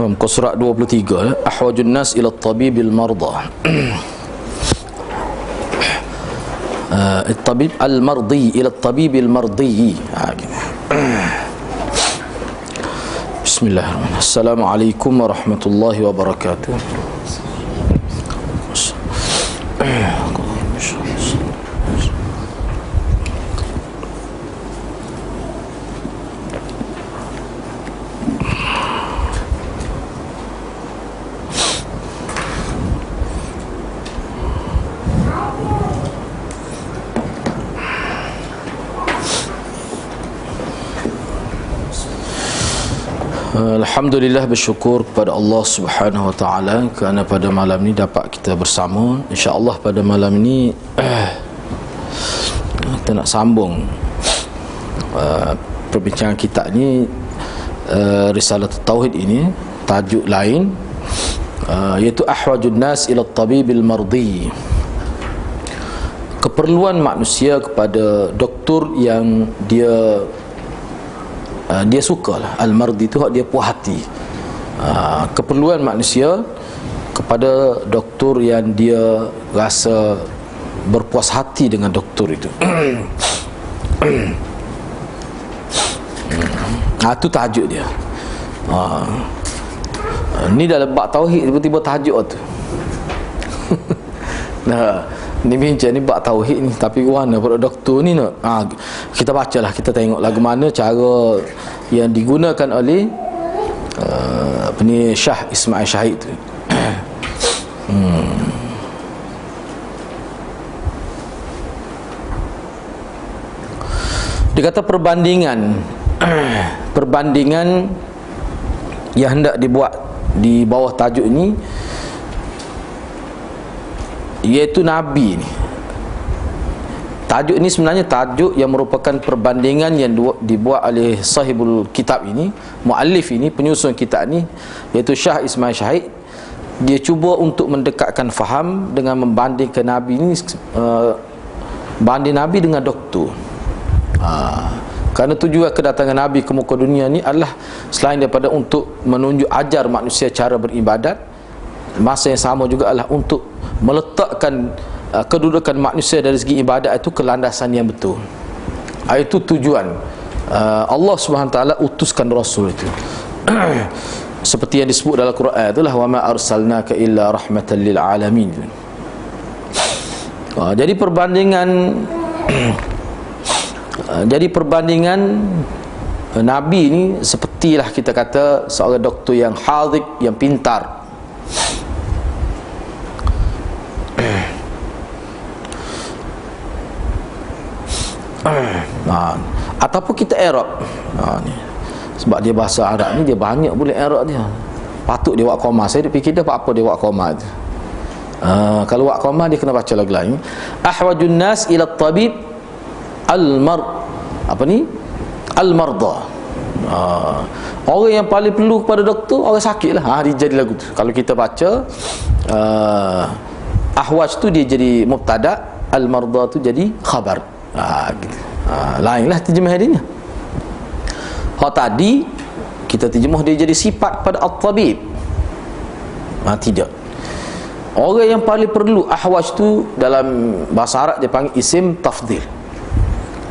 Muka surat 23, ahwajun nas ila tabibil marda. At-tabib al-mardi ila tabibil mardi. Bismillahirrahmanirrahim. Assalamualaikum warahmatullahi wabarakatuh. Alhamdulillah, bersyukur kepada Allah Subhanahu wa taala kerana pada malam ni dapat kita bersama. Insya-Allah pada malam ni kita nak sambung perbincangan kita ni, risalah tauhid ini, tajuk lain iaitu ahwajun nas ila tabibil mardi. Keperluan manusia kepada doktor yang dia sukalah. Al-mardi tu dia puas hati. Keperluan manusia kepada doktor yang dia rasa berpuas hati dengan doktor itu. Itu tajuk dia. Ni dalam bab tauhid tiba-tiba tajuk tu. Nah, ni bincang ni bab tauhid ni, tapi mana pada doktor ni nak. Kita bacalah, kita tengok lagu mana cara yang digunakan oleh Syah Ismail Syahid tu. Dia kata perbandingan yang hendak dibuat di bawah tajuk ini iaitu Nabi ni. Tajuk ini sebenarnya tajuk yang merupakan perbandingan yang dibuat oleh sahibul kitab ini, muallif ini, penyusun kitab ni, iaitu Syah Ismail Syahid. Dia cuba untuk mendekatkan faham dengan membandingkan Nabi ini, banding Nabi dengan doktor. Kerana tujuan kedatangan Nabi ke muka dunia ni adalah selain daripada untuk menunjuk ajar manusia cara beribadat, masa yang sama juga adalah untuk meletakkan kedudukan manusia dari segi ibadat itu ke landasan yang betul. Itu tujuan Allah Subhanahu taala utuskan rasul itu. Seperti yang disebut dalam Quran itulah, wa ma arsalnaka illa rahmatan lil alamin. Jadi perbandingan Nabi ini sepertilah kita kata seorang doktor yang hadik, yang pintar. Ataupun kita Arab. Ni. Sebab dia bahasa Arab ni dia banyak boleh Arab dia. Patut dia buat koma. Saya fikir dia apa dia buat koma tu. Kalau buat koma dia kena baca lagu lain. Ahwajun nas ila tabib al-marda. Orang yang paling perlu kepada doktor orang sakit lah. Dia jadi lagu tu. Kalau kita baca ahwaj tu dia jadi mubtada, al-marda tu jadi khabar. Gitu. Lainlah terjemah dia. Tadi kita terjemah dia jadi sifat pada at-tabib. Tidak. Orang yang paling perlu, ahwaj tu dalam bahasa Arab dia panggil isim tafdhil.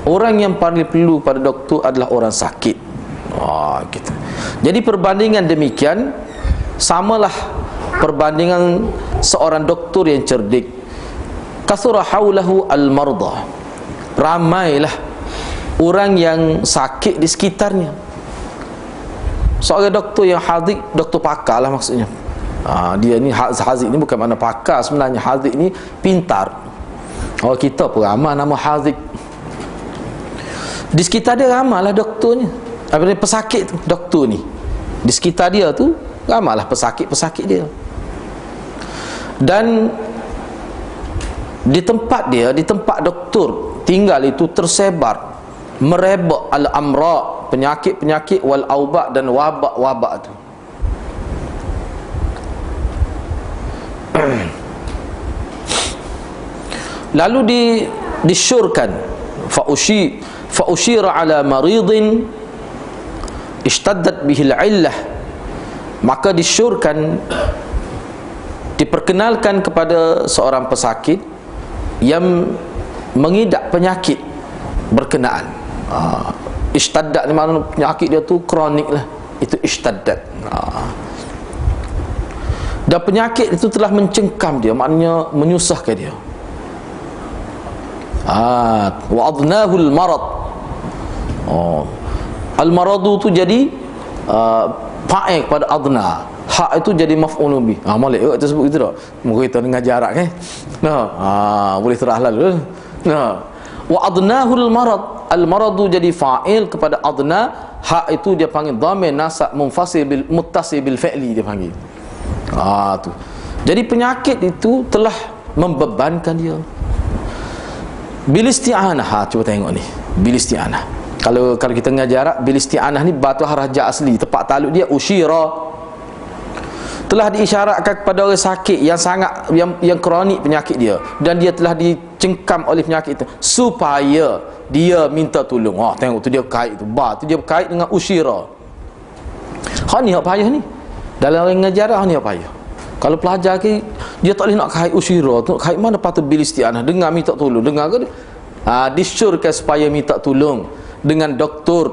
Orang yang paling perlu pada doktor adalah orang sakit. Gitu. Jadi perbandingan demikian samalah perbandingan seorang doktor yang cerdik. Kathura haulahu al-marda. Ramailah orang yang sakit di sekitarnya. Seorang doktor yang hadik, doktor pakar lah maksudnya. Dia ni hazik ni bukan makna pakar sebenarnya. Hazik ni pintar. Kita pun ramai nama hazik. Di sekitar dia ramailah doktornya. Pesakit tu, doktor ni. Di sekitar dia tu ramailah pesakit-pesakit dia. Dan di tempat dia, di tempat doktor tinggal itu tersebar, merebak al-amra, penyakit-penyakit, wal auba, dan wabak-wabak tu. Lalu disyurkan fa'ushira ala maridin ishtaddat bihil illah, maka diperkenalkan kepada seorang pesakit yang mengidap penyakit berkenaan. Ishtaddat ni maknanya penyakit dia tu kronik lah, itu ishtaddat. Dan penyakit itu telah mencengkam dia, maknanya menyusahkan dia. Wa adnahul marad. Al-maradu tu jadi fa'il pada adna. Hak itu jadi maf'ulun bih. Malik juga tersebut gitu tak? Muka kita dengar jarak boleh terahlah dulu. Wa adnahul marad. Al-maradu jadi fa'il kepada adna. Hak itu dia panggil dhamir nasab munfasil bil muttasil bil fi'li, dia panggil. Tu. Jadi penyakit itu telah membebankan dia. Bil isti'anah. Cuba tengok ni. Bil isti'anah. Kalau kita dengar jarak, bil isti'anah ni batu haraja asli, tempat taluk dia usyira. Telah diisyaratkan kepada orang sakit yang sangat yang kronik penyakit dia, dan dia telah dicengkam oleh penyakit itu, supaya dia minta tolong. Tengok tu dia kait tu, tu dia berkait dengan usyira. Ni hak payah ni. Dalam orang ngajar ni hak payah. Kalau pelajar ke, dia tak boleh nak kait usyira tu, kait mana patut bil isti'anah, dengar minta tolong, dengar ke? Disyorkan supaya minta tolong dengan doktor.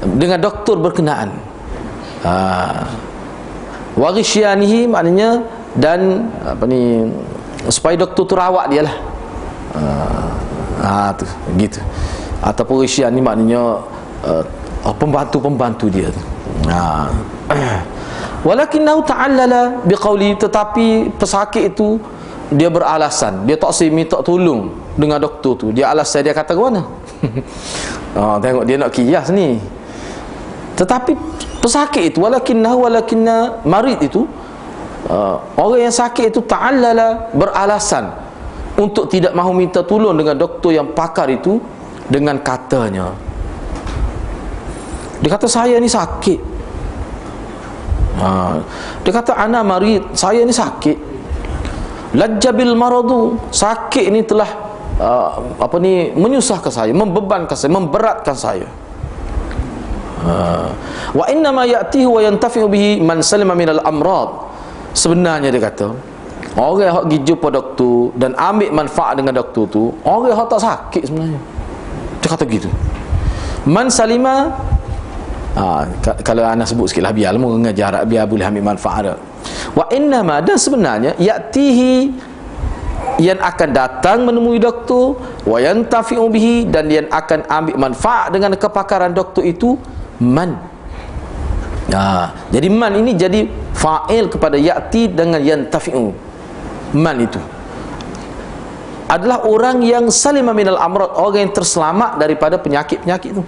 Dengan doktor berkenaan. Warisyianihi maknanya, dan supaya doktor tu rawat dia lah. Tu gitu. Ataupun warisyian ni maknanya pembantu-pembantu dia tu. Walakinnahu ta'allala biqauli, tetapi pesakit itu dia beralasan, dia tak boleh minta tolong dengan doktor tu. Dia alasan, dia kata ke mana? Tengok dia nak kiyas ni. Tetapi pesakit itu, walakinna marid itu, orang yang sakit itu ta'allala, beralasan untuk tidak mahu minta tolong dengan doktor yang pakar itu, dengan katanya, dia kata saya ni sakit. Dia kata ana marid, saya ni sakit. Lajjabil maradu, sakit ni telah menyusahkan saya, membebankan saya, memberatkan saya. Wa inna ma ya'tihi wa yantafi'u bihi man salima minal amrad. Sebenarnya dia kata, orang yang pergi jumpa doktor dan ambil manfaat dengan doktor tu, orang yang tak sakit sebenarnya. Dia kata gitu. Man salima, kalau anak sebut sikit lah, biar lah mengajar, biar boleh ambil manfaat. Wa inna ma, dan sebenarnya ya'tihi, yang akan datang menemui doktor, wa yantafi'u bihi, dan yang akan ambil manfaat dengan kepakaran doktor itu, man. Jadi man ini jadi fa'il kepada ya'ti dengan yantafi'u. Man itu adalah orang yang salima minal amrad, orang yang terselamat daripada penyakit-penyakit itu.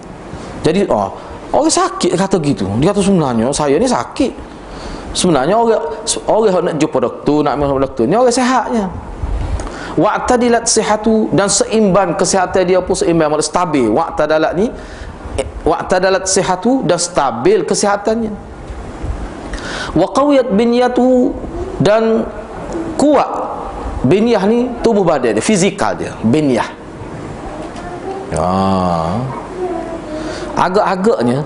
Jadi orang sakit kata gitu, dia kata sebenarnya saya ni sakit. Sebenarnya orang nak jumpa doktor, nak jumpa doktor ni orang sihatnya. Wa'tadilat sihatu, dan seimbang kesihatan dia pun seimbang, stabil. Wa'tadalat sihatu, dan stabil kesihatannya. Wa qawiyat binyatu, dan kuat binyah ni tubuh badan dia, fizikal dia, binyah. Agak-agaknya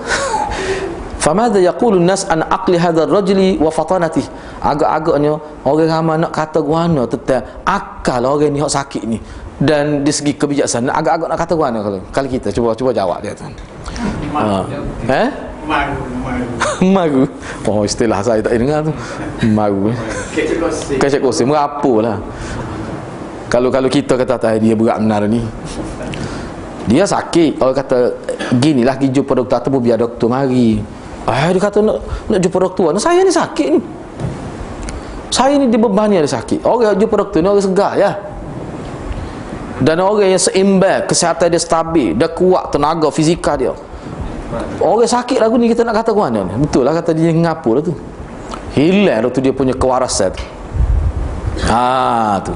famadha yaqulu an-nas an aqli hadha ar-rajuli wa fatanatihi. Agak-agaknya orang ramai nak kata guana tentang akal orang ni hak sakit ni, dan dari segi kebijaksanaan agak-agak nak kata guana. Kalau kita cuba jawab dia tu. Maru. Istilah saya tak dengar tu. Maru. Kecek kosi. Merapulah. Kalau kita kata dia berat benar ni, dia sakit, orang kata ginilah pergi jumpa doktor, atau biar doktor mari. Dia kata nak jumpa doktor, saya ni sakit ni, saya ni dibebani ada sakit. Orang jumpa doktor ni orang segar ya, dan orang yang seimbang, kesihatan dia stabil, dia kuat, tenaga fizikal dia. Orang sakit lagu ni kita nak kata ke mana ni? Betul lah kata dia ngapur tu, hilang tu dia punya kewarasan tu. Tu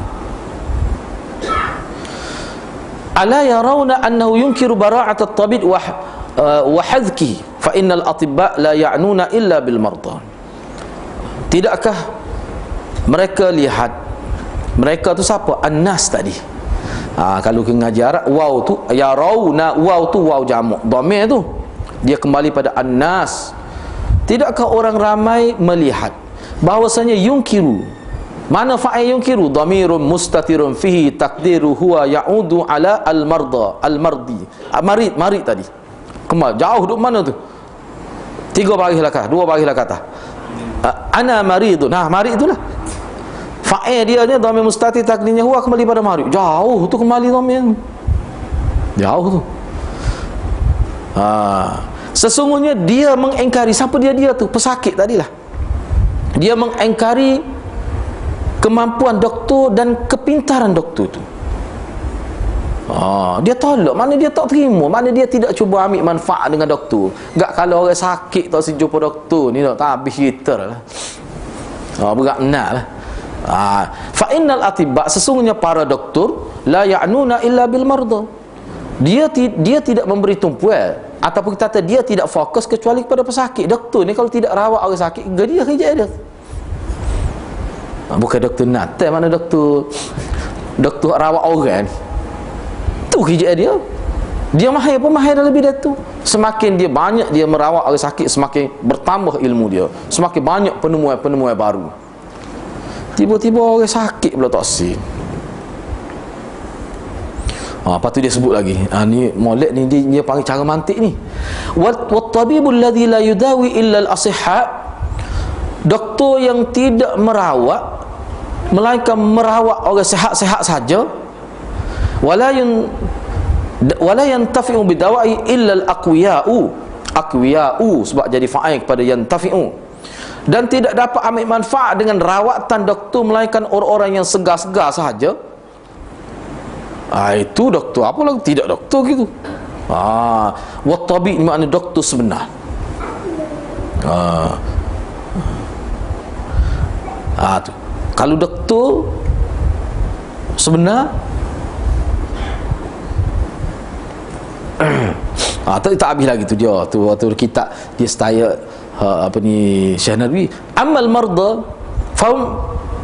ala yarawna annahu yunkiru bara'at at-tabib wa hadhki fa innal atibba la ya'nuna illa bil marda. Tidakkah mereka lihat, mereka tu siapa? An-nas tadi. Kalau ke ngajar waw tu yarawna, waw tu waw jamak, dhamir tu dia kembali pada an-nas. Tidakkah orang ramai melihat bahwasanya yungkiru, mana fa'il yungkiru, dhamirun mustatirun fihi taqdiru huwa ya'udu ala al-marda, al-mardi, marid tadi. Kembali jauh duk mana tu? 3 baris langkah, 2 baris langkah atas. Ana maridun. Nah, marid itulah fa'il dia ni dhamir mustatir, takdirnya huwa, kembali pada marid. Jauh tu kembali dhamir. Jauh tu. Sesungguhnya dia mengingkari, siapa dia tu? Pesakit tadilah. Dia mengingkari kemampuan doktor dan kepintaran doktor tu. Dia tolak, mana dia tak terima, mana dia tidak cuba ambil manfaat dengan doktor. Gak kalau orang sakit tak si jumpa doktor ni tak habis kita lah. Berat benar lah. Fa innal atibba, sesungguhnya para doktor la ya'nuna illa bil marda. Dia tidak memberi tumpuan, ataupun kita kata dia tidak fokus kecuali kepada pesakit. Doktor ni kalau tidak rawat orang sakit, dia kerja dia. Bukan doktor natal, mana doktor rawat orang. Tu kerja dia. Dia mahir pun mahir lebih dari tu. Semakin dia banyak dia merawat orang sakit, semakin bertambah ilmu dia, semakin banyak penemuan-penemuan baru. Tiba-tiba orang sakit pula tak sin. Lepas tu dia sebut lagi, ni molek ni dia panggil cara mantik ni. Wat tabibul ladzi la yudawi illa al-asihha, doktor yang tidak merawat melainkan merawat orang sihat-sihat saja. Wala yantafi'u bidawai illa al-aqwiya'u, sebab jadi fa'il kepada yantafi'u. Dan tidak dapat ambil manfaat dengan rawatan doktor melainkan orang-orang yang segar-segar sahaja. Itu doktor, apa lagi tidak doktor gitu. Wat-tabi' ni makna doktor sebenar. Tu. Kalau doktor sebenar, tak habis lagi tu dia. Tu waktu kita dia style Syekh Nabwi, amal marda fahum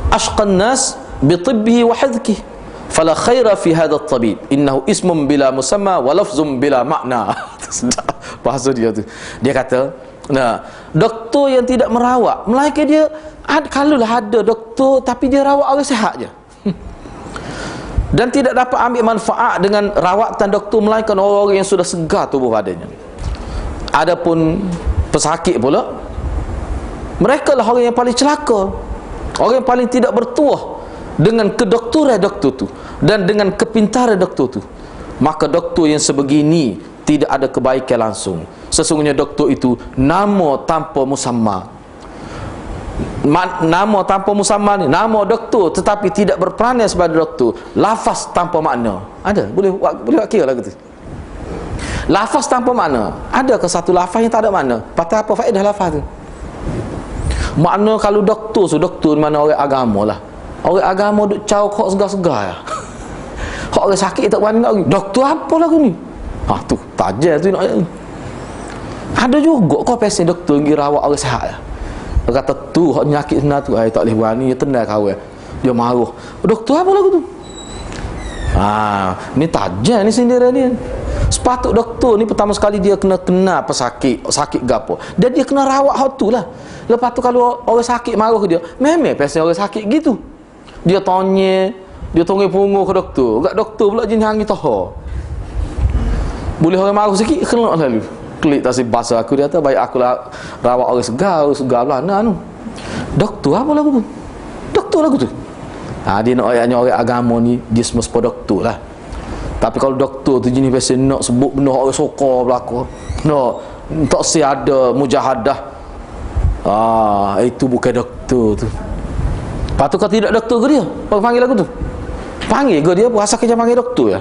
ashqan nas bi tibbihi wa hadkihi fala khaira fi hadha at-tabib innahu ismun bila musamma wa lafzun bila makna. Bahasa dia tu. Dia kata, doktor yang tidak merawat, melainkan dia kalaulah ada doktor tapi dia rawat orang sihat je. Dan tidak dapat ambil manfaat dengan rawatan doktor melainkan orang-orang yang sudah segar tubuh badannya. Adapun pesakit pula, mereka lah orang yang paling celaka, orang yang paling tidak bertuah dengan kedoktoran doktor tu dan dengan kepintaran doktor tu. Maka doktor yang sebegini tidak ada kebaikan langsung. Sesungguhnya doktor itu nama tanpa musamma. Nama tanpa musamma ni, nama doktor tetapi tidak berperanan sebagai doktor. Lafaz tanpa makna. Ada? Boleh kira lagu tu. Lafaz tanpa makna. Adakah satu lafaz yang tak ada makna? Patut apa faedah lafaz tu? Makna kalau doktor mana orang agama lah. Orang agama duk caw kok segar-segar ya. Kok orang sakit tak berani nak pergi. Doktor apa lagu ni? Tu tajam tu nak. Ada juga kau pesen doktor pergi rawat orang sihat lah. Dia kata tu hak nyakit sebenar tu, tak boleh berani, dia tendai kawan. Dia marah. Doktor apa lagu tu? Ni tajam ni sindiran ni. Sepatut doktor ni pertama sekali dia kena kenal pesakit, sakit gapo. Dan dia kena rawat hak tu lah. Lepas tu kalau orang sakit marah ke dia, memang pesen orang sakit gitu. Dia tanya, dia tongeng punguh ke doktor. Kat doktor pula jenis hangi tahu. Boleh orang marah sikit, kena lalu. Klik tasib bahasa aku, dia kata baik aku lah rawat orang segar lah tu. Doktor apa lagu tu? Doktor lagu tu. Dia nak ayatnya orang agama ni dia semua doktor lah. Tapi kalau doktor tu jenis biasa nak sebut benda orang sokor berlaku, tak si ada mujahadah, itu bukan doktor tu. Lepas tu kalau tidak doktor ke dia, panggil lagu tu, panggil ke dia berasa kerja panggil doktor ya.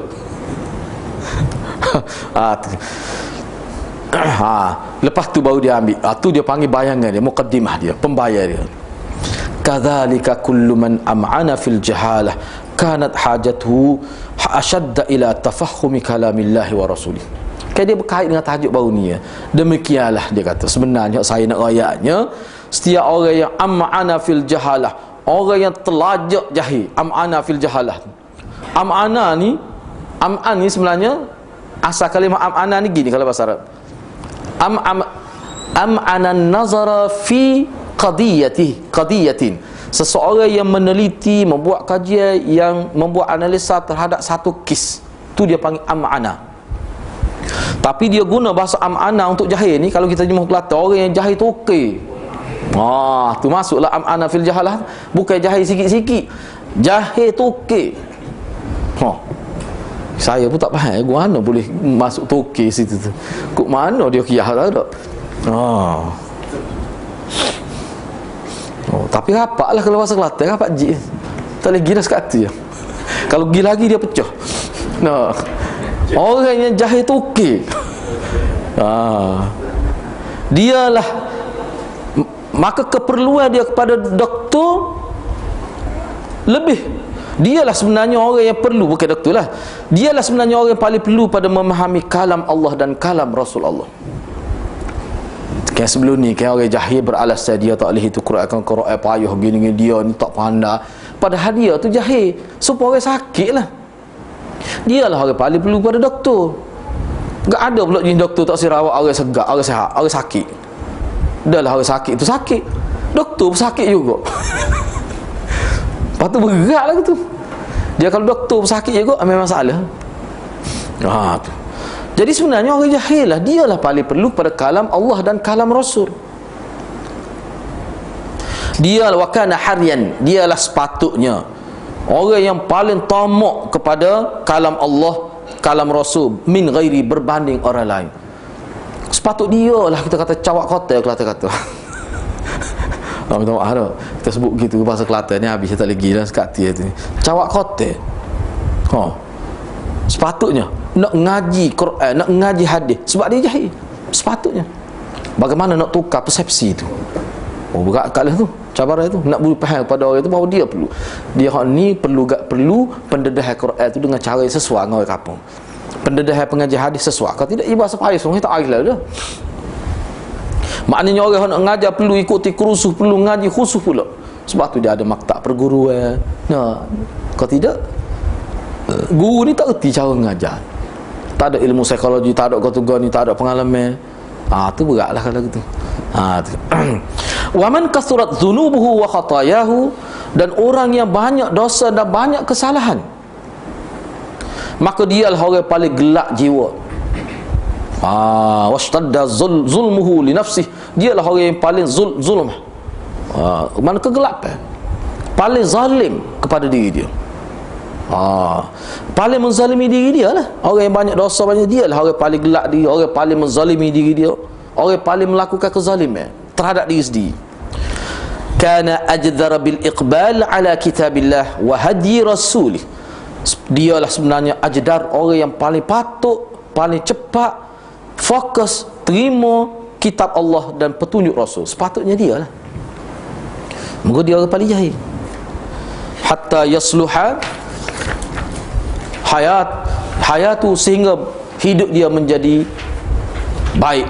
Lepas tu baru dia ambil, tu dia panggil bayangan dia, muqaddimah dia, pembayar dia. Kadzalika kullu man am'ana fil jahalah kanat hajatuhu ashadda ila tafahumi kalamillahi wa rasulih. Dia berkait dengan tajuk baru ni ya. Demikianlah dia kata, sebenarnya saya nak ayatnya, setiap orang yang am'ana fil jahalah, orang yang telajak jahil, am'ana fil jahalah. Am'ana ni, am'an ni sebenarnya asal kalimah am'ana ni gini kalau bahasa Arab. am'anan nazara fi qadiyatin. Seseorang yang meneliti, membuat kajian, yang membuat analisa terhadap satu kes, tu dia panggil am'ana. Tapi dia guna bahasa am'ana untuk jahil ni, kalau kita jumpa Kelantan, orang yang jahil tu okey. Tu masuklah am'ana fil jahalah. Bukan jahil sikit-sikit, jahil tu okey. Saya pun tak faham, mana boleh masuk toke situ tu. Kok mana dia kiyah tak? Tapi rapaklah kalau bahasa Kelantan, rapak jik. Tak boleh gila sekali. Kalau gila lagi dia pecah. Orang yang jahil tu okey. Dialah, maka keperluan dia kepada doktor lebih. Dialah sebenarnya orang yang perlu, bukan doktor lah. Dialah sebenarnya orang yang paling perlu pada memahami kalam Allah dan kalam Rasul Allah. Kayak sebelum ni, kayak orang jahil beralasan dia tak boleh itu Quran payah gini dia ni tak pandai. Padahal dia tu jahil supaya orang sakit lah. Dialah orang paling perlu pada doktor. Tak ada pula jenis doktor tak sirawat orang segak, orang sihat, orang sakit. Dah lah orang sakit tu sakit, doktor pun sakit juga. Lepas tu berat lah tu. Dia kalau doktor pun sakit juga, memang masalah. Tu. Jadi sebenarnya orang jahil lah, dialah paling perlu pada kalam Allah dan kalam Rasul. Dialah wakana harian, dialah sepatutnya orang yang paling tamak kepada kalam Allah, kalam Rasul, min ghairi, berbanding orang lain. Sepatut dia lah, kita kata cawak kota, kata kita sebut gitu bahasa Kelantan ni habis tak lagi dah sekati tu. Cawak kota. Sepatutnya nak ngaji Quran, nak ngaji hadis sebab dia jahil. Sepatutnya. Bagaimana nak tukar persepsi tu? Berat kat lah tu. Cabaran tu nak beri faham pada orang tu bahawa dia perlu. Dia ni perlu pendedahan Quran tu dengan cara yang sesuai dengan orang kampung. Pendedahan pengaji hadis sesuai. Kalau tidak bahasa payah semua tak air lah dah. Maknanya orang nak ngajar perlu ikuti kursus, perlu ngaji khusus pula. Sebab tu dia ada maktab perguruan. Kalau tidak, guru ni tak erti cara ngajar. Tak ada ilmu psikologi, tak ada kategori, tak ada pengalaman. Tu beratlah kalau gitu. Wa man kasurat dzunubuhu wa khatayahu, dan orang yang banyak dosa dan banyak kesalahan, maka dialah orang paling gelak jiwa. Washtadda zulmuhu li nafsih, dialah orang yang paling zulm. Mana kegelapan, paling zalim kepada diri dia. Paling menzalimi diri dia lah. Orang yang banyak dosa banyak, dia lah orang paling gelak diri, orang yang paling menzalimi diri dia, orang yang paling melakukan kezaliman terhadap diri sendiri. Kana ajdara bil iqbal ala kitabillah wa hadi rasulih, dialah sebenarnya ajdar, orang yang paling patut, paling cepat fokus terima kitab Allah dan petunjuk Rasul. Sepatutnya dia lah. Moga dia orang paling jahil. Hatta yasluha hayatu, sehingga hidup dia menjadi baik.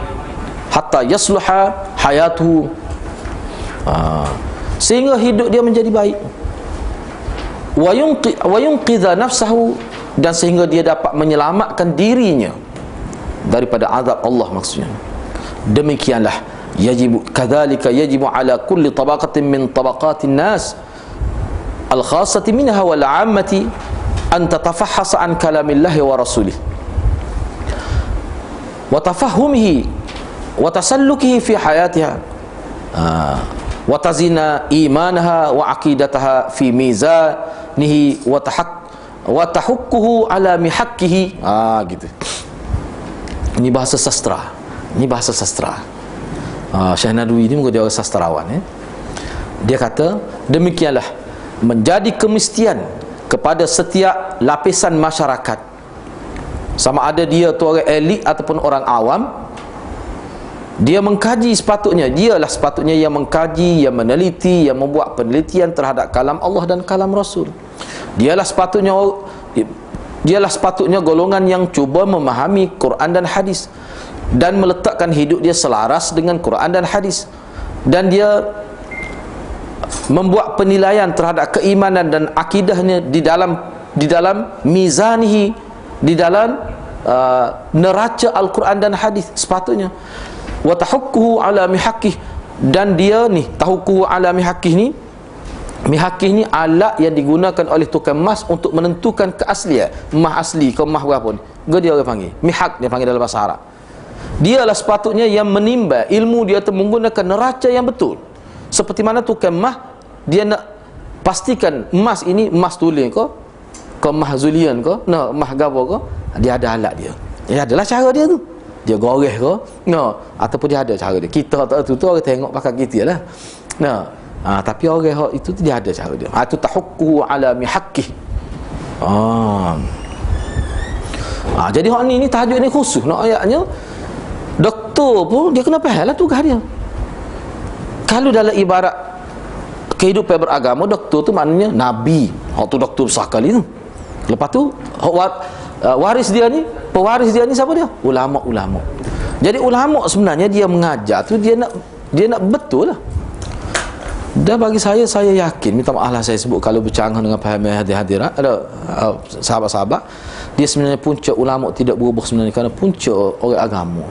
Hatta yasluha hayatu, sehingga hidup dia menjadi baik. Wa yunqidha nafsahu, dan sehingga dia dapat menyelamatkan dirinya daripada azab Allah maksudnya. Demikianlah kadzalika yajibu ala kulli tabaqatin min tabaqatin nas al-khassati minha wal 'ammati an tatafahhasa an kalamillahi wa rasulih wa tafahhumihi wa tasallukihi fi hayatiha wa tazina imanaha wa aqidataha fi mizanihi wa tahukkuhu ala mihakkihi. Gitu. Ini bahasa sastra. Ini bahasa sastra. Syekh Nadwi ni mungkin dia orang sastrawan. Dia kata, demikianlah menjadi kemestian kepada setiap lapisan masyarakat, sama ada dia tu orang elit ataupun orang awam, dia mengkaji sepatutnya. Dialah sepatutnya yang mengkaji, yang meneliti, yang membuat penelitian terhadap kalam Allah dan kalam Rasul. Dialah sepatutnya golongan yang cuba memahami Quran dan hadis dan meletakkan hidup dia selaras dengan Quran dan hadis, dan dia membuat penilaian terhadap keimanan dan akidahnya di dalam mizanihi, di dalam neraca Al-Quran dan hadis. Sepatutnya wa tahukkuhu ala mihaqqih, dan dia ni tahukkuhu ala mihaqqih ni, mihaqih ni alat yang digunakan oleh tukang emas untuk menentukan keaslian emas asli ke emas berapa ni. Dia orang panggil mihaq, dia panggil dalam bahasa Arab. Dialah sepatutnya yang menimba ilmu dia tu menggunakan neraca yang betul. Seperti mana tukang emas, dia nak pastikan emas ini emas tulen ke emas zulian ke, emas gapo ke, dia ada alat dia. Dia adalah cara dia tu. Dia goreh ke, ataupun dia ada cara dia. Kita tak tu orang tengok pakai gitu lah. Tapi orang itu dia ada cara dia. Itu tahukkuhu ala mihaqqih. Jadi hak ni tajuk ni khusus nak ayatnya. Doktor pun dia kena faham lah tugas dia. Kalau dalam ibarat kehidupan beragama, doktor tu maknanya nabi. Hak tu doktor besar kali tu. Lepas tu waris dia ni, pewaris dia ni siapa dia? Ulama-ulama. Jadi ulama sebenarnya dia mengajar tu dia nak betul lah. Dan bagi saya yakin, minta maaf lah saya sebut kalau bercanggah dengan pahaman hadirat, ada sahabat-sahabat, dia sebenarnya punca ulama tidak berubah sebenarnya kerana punca orang agama.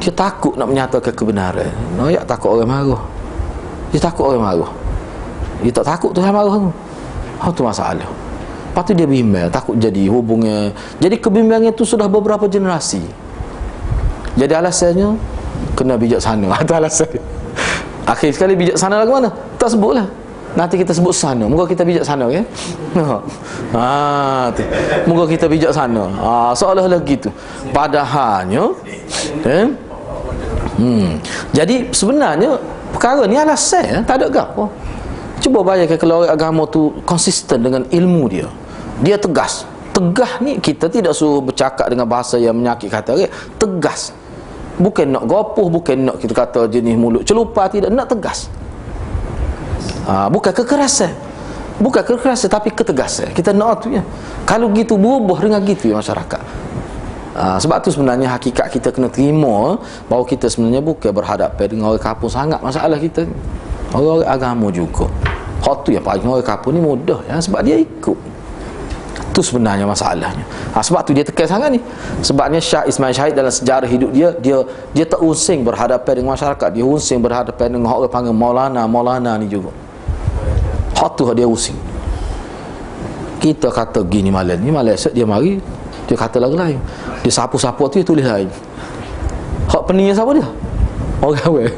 Dia takut nak menyatakan kebenaran. Dia takut orang marah. Dia takut orang marah. Dia tak takut Tuhan marah tu. Itu masalah. Lepas tu dia bimbang, takut jadi hubungnya. Jadi kebimbangan itu sudah beberapa generasi. Jadi alasannya kena bijaksana. Itu alasannya. Akhir sekali bijaksana lah ke mana? Tak sebutlah. Nanti kita sebut sana. Moga kita bijaksana, okay? Moga kita bijaksana. Seolah-olah gitu. Padahalnya jadi sebenarnya perkara ni alasan, tak ada gapo. Cuba bayangkan kalau orang agama tu konsisten dengan ilmu dia. Dia tegas. Tegas ni kita tidak suruh bercakap dengan bahasa yang menyakit kata, okay? Tegas. Bukan nak gopoh, bukan nak kita kata jenis mulut celupa, tidak, nak tegas. Bukan kekerasan. Bukan kekerasan tapi ketegasan. Kita nak tu ya. Kalau gitu berubah dengan gitu ya masyarakat. Sebab tu sebenarnya hakikat kita kena terima bahawa kita sebenarnya bukan berhadapan dengan orang kapur sangat masalah kita. Orang agama juga. Hak tu yang paling orang kapur ni mudah ya, sebab dia ikut. Itu sebenarnya masalahnya. Sebab tu dia tekan sangat ni. Sebabnya Syah Ismail Syahid dalam sejarah hidup dia tak unsing berhadapan dengan masyarakat. Dia unsing berhadapan dengan orang panggil Maulana ni juga. Hak tu dia unsing. Kita kata gini malam ni, malam esok dia mari, dia kata lagu lain. Dia sapu-sapu tu dia tulis lain. Hak peningnya siapa dia? Orang awal.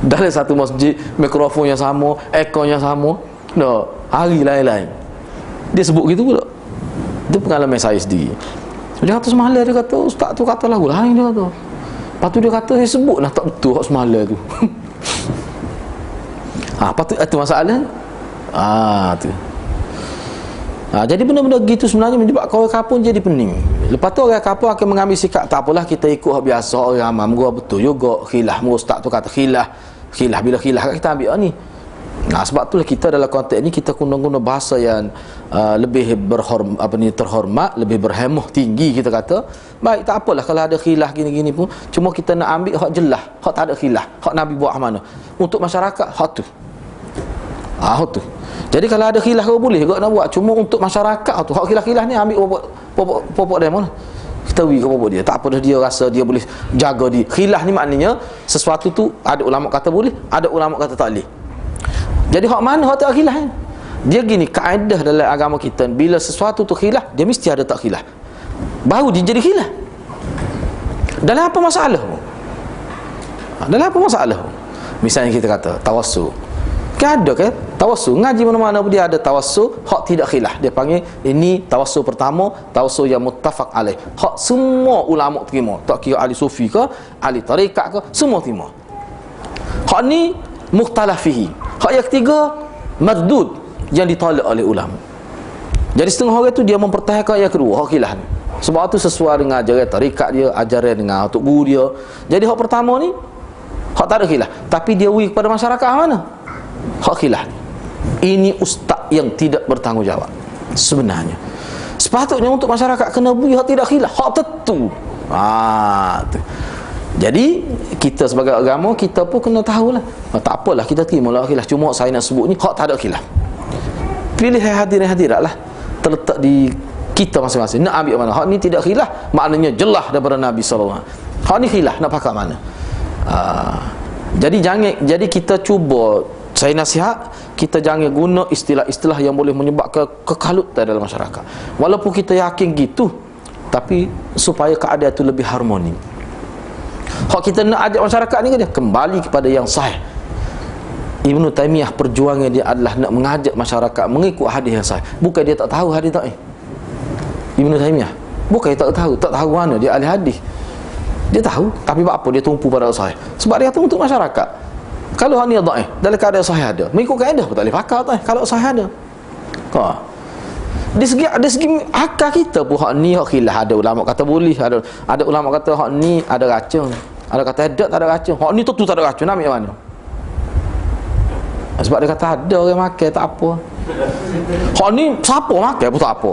Dalam satu masjid, mikrofon yang sama, ekor yang sama, hari lain-lain. Dia sebut gitu pula. Itu pengalaman saya sendiri. Dia kata semalam, dia kata ustaz tu kata lagu lain, dia kata. Lepas tu dia kata saya sebut lah tak betul hak semalam tu. Lepas tu itu masalah. Tu. Jadi benda-benda gitu sebenarnya menyebabkan orang kapur jadi pening. Lepas tu orang kapur akan mengambil sikap, tak apalah kita ikut hak biasa orang ramai. Moga betul juga khilaf. Moga ustaz tu kata khilaf bila khilaf kita ambil ni. Sebab itulah kita dalam konteks ni kita guna bahasa yang lebih terhormat, lebih berhemah tinggi kita kata. Baik, tak apalah kalau ada khilaf gini-gini pun, cuma kita nak ambil hak jelas, hak tak ada khilaf, hak Nabi buat mana. Untuk masyarakat hak tu. Hak tu. Jadi kalau ada khilaf kau boleh juga nak buat, cuma untuk masyarakat tu. Hak khilaf-khilaf ni ambil pokok dia mana? Kita ke pokok dia. Tak apa dah dia rasa dia boleh jaga dia. Khilaf ni maknanya sesuatu tu ada ulama kata boleh, ada ulama kata tak boleh. Jadi hak mana hak tak khilaf ni? Dia gini, kaedah dalam agama kita, bila sesuatu tu khilaf, dia mesti ada tak khilaf. Baru dia jadi khilaf. Dalam apa masalah? Dalam apa masalah? Misalnya kita kata tawassul. Kan ada kan? Tawassul. Ngaji mana-mana pun dia ada tawassul, hak tidak khilaf. Dia panggil ini tawassul pertama, tawassul yang muttafaq alaih. Hak semua ulama terima. Tak kira ahli sufi ke, ahli tarikat ke, semua terima. Hak ni mukhtalaf fihi. Hak yang ketiga mardud, yang ditolak oleh ulama. Jadi setengah orang tu dia mempertahankan yang kedua, hak khilaf ni. Sebab tu sesuai dengan ajaran tarikat dia, ajaran dengan atuk guru dia. Jadi hak pertama ni hak tak ada khilaf, tapi dia wui kepada masyarakat mana? Hak khilaf ni. Ini ustaz yang tidak bertanggungjawab. Sebenarnya sepatutnya untuk masyarakat kena bui hak tidak khilaf, hak tentu. Tu. Jadi kita sebagai agama, kita pun kena tahulah. Tak apalah kita terimalah khilaf, cuma saya nak sebut ni hak tak ada khilaf. Pilih hadirin-hadirat lah, terletak di kita masing-masing nak ambil mana. Hak ni tidak khilaf, maknanya jelas daripada Nabi SAW. Hak ni khilaf nak pakai mana? Jadi kita cuba, saya nasihat kita jangan guna istilah-istilah yang boleh menyebabkan kekalutan dalam masyarakat. Walaupun kita yakin gitu, tapi supaya keadaan itu lebih harmoni. Hak kita nak ajak masyarakat ni dia kembali kepada yang sahih. Ibnu Taimiyah perjuangan dia adalah nak mengajak masyarakat mengikut hadis yang sahih. Bukan dia tak tahu hadis dhaif. Ibnu Taimiyah bukan dia tak tahu mana dia ahli hadis. Dia tahu, tapi buat apa dia tumpu pada sahih? Sebab dia kata untuk masyarakat. Kalau hak ni dhaif, dalam keadaan sahih ada, mengikut kaedah pun tak boleh pakai dhaif kalau sahih ada. Dari segi akal kita pun hak ni hak khilaf. Ada ulama kata boleh, ada ulama kata hak ni ada racun, ada kata ada tak ada racun. Hak ni tentu tak ada racun, nak ambil mana? Sebab dia kata ada orang makan tak apa. Hak ni siapa makan pun tak apa.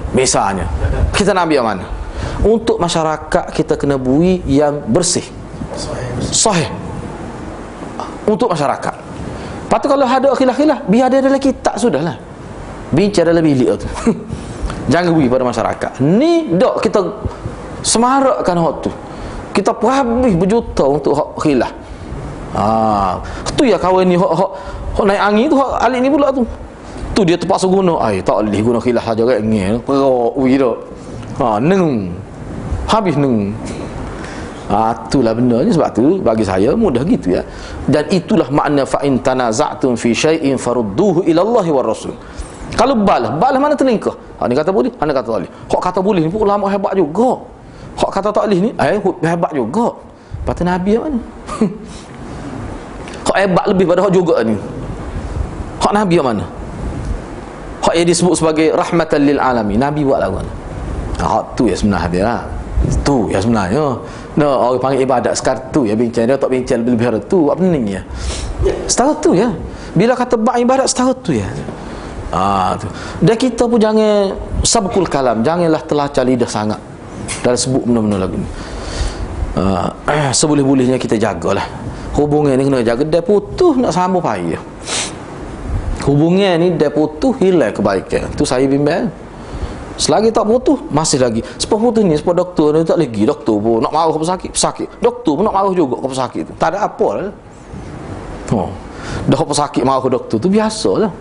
Misalnya kita nak ambil mana? Untuk masyarakat kita kena bui yang bersih, sahih untuk masyarakat. Lepas tu kalau ada khilaf-khilaf, biar dia dalam kitab sudahlah, bincang dalam bilik tu. Jangan bui pada masyarakat. Ni dok kita semarakkan hak tu. Kita habis berjuta untuk hak khilaf. Tu ya kawan ni hak naik angin tu, hak alik ni pula tu. Tu dia terpaksa guna. Tak boleh guna khilaf saja kat ngel. Perok ui dak. Neng. Habis neng. Itulah benda ni. Sebab tu bagi saya mudah gitu ya. Dan itulah makna fa in tanaza'tum fi syai'in farudduhu ila Allah wa Rasul. Kalau balah mana terlingkah? Ni kata boleh, anda kata tak boleh. Hak kata boleh ni pun ulama hebat juga. Hak kata tak boleh ni hebat juga. Lepas tu Nabi mana? Hak hebat lebih pada hak juga ni. Hak Nabi mana? Hak yang disebut sebagai rahmatan lil alamin, Nabi buat lagu mana? Hak tu ya sebenarnya dia lah. Tu ya sebenarnya. Orang panggil ibadat sekarang tu ya bincang. Dia tak bincang lebih-lebih hari tu. Apa peningnya? Setara tu ya. Bila kata bab ibadat setara tu ya. Tu. Dan kita pun jangan sabkul kalam, janganlah telacak lidah sangat dalam sebut benda-benda lagu ni. Seboleh-bolehnya kita jagalah. Hubungan ni kena jaga. Dia putus nak sambung payah. Hubungan ni dia putus hilang kebaikan. Tu saya bimbang. Selagi tak putus masih lagi. Sebab putus ni sebab doktor ni tak lagi. Doktor pun nak marah ke pesakit. Doktor pun nak marah juga ke pesakit tu. Tak ada apa lah. Dah pesakit marah ke doktor tu biasalah.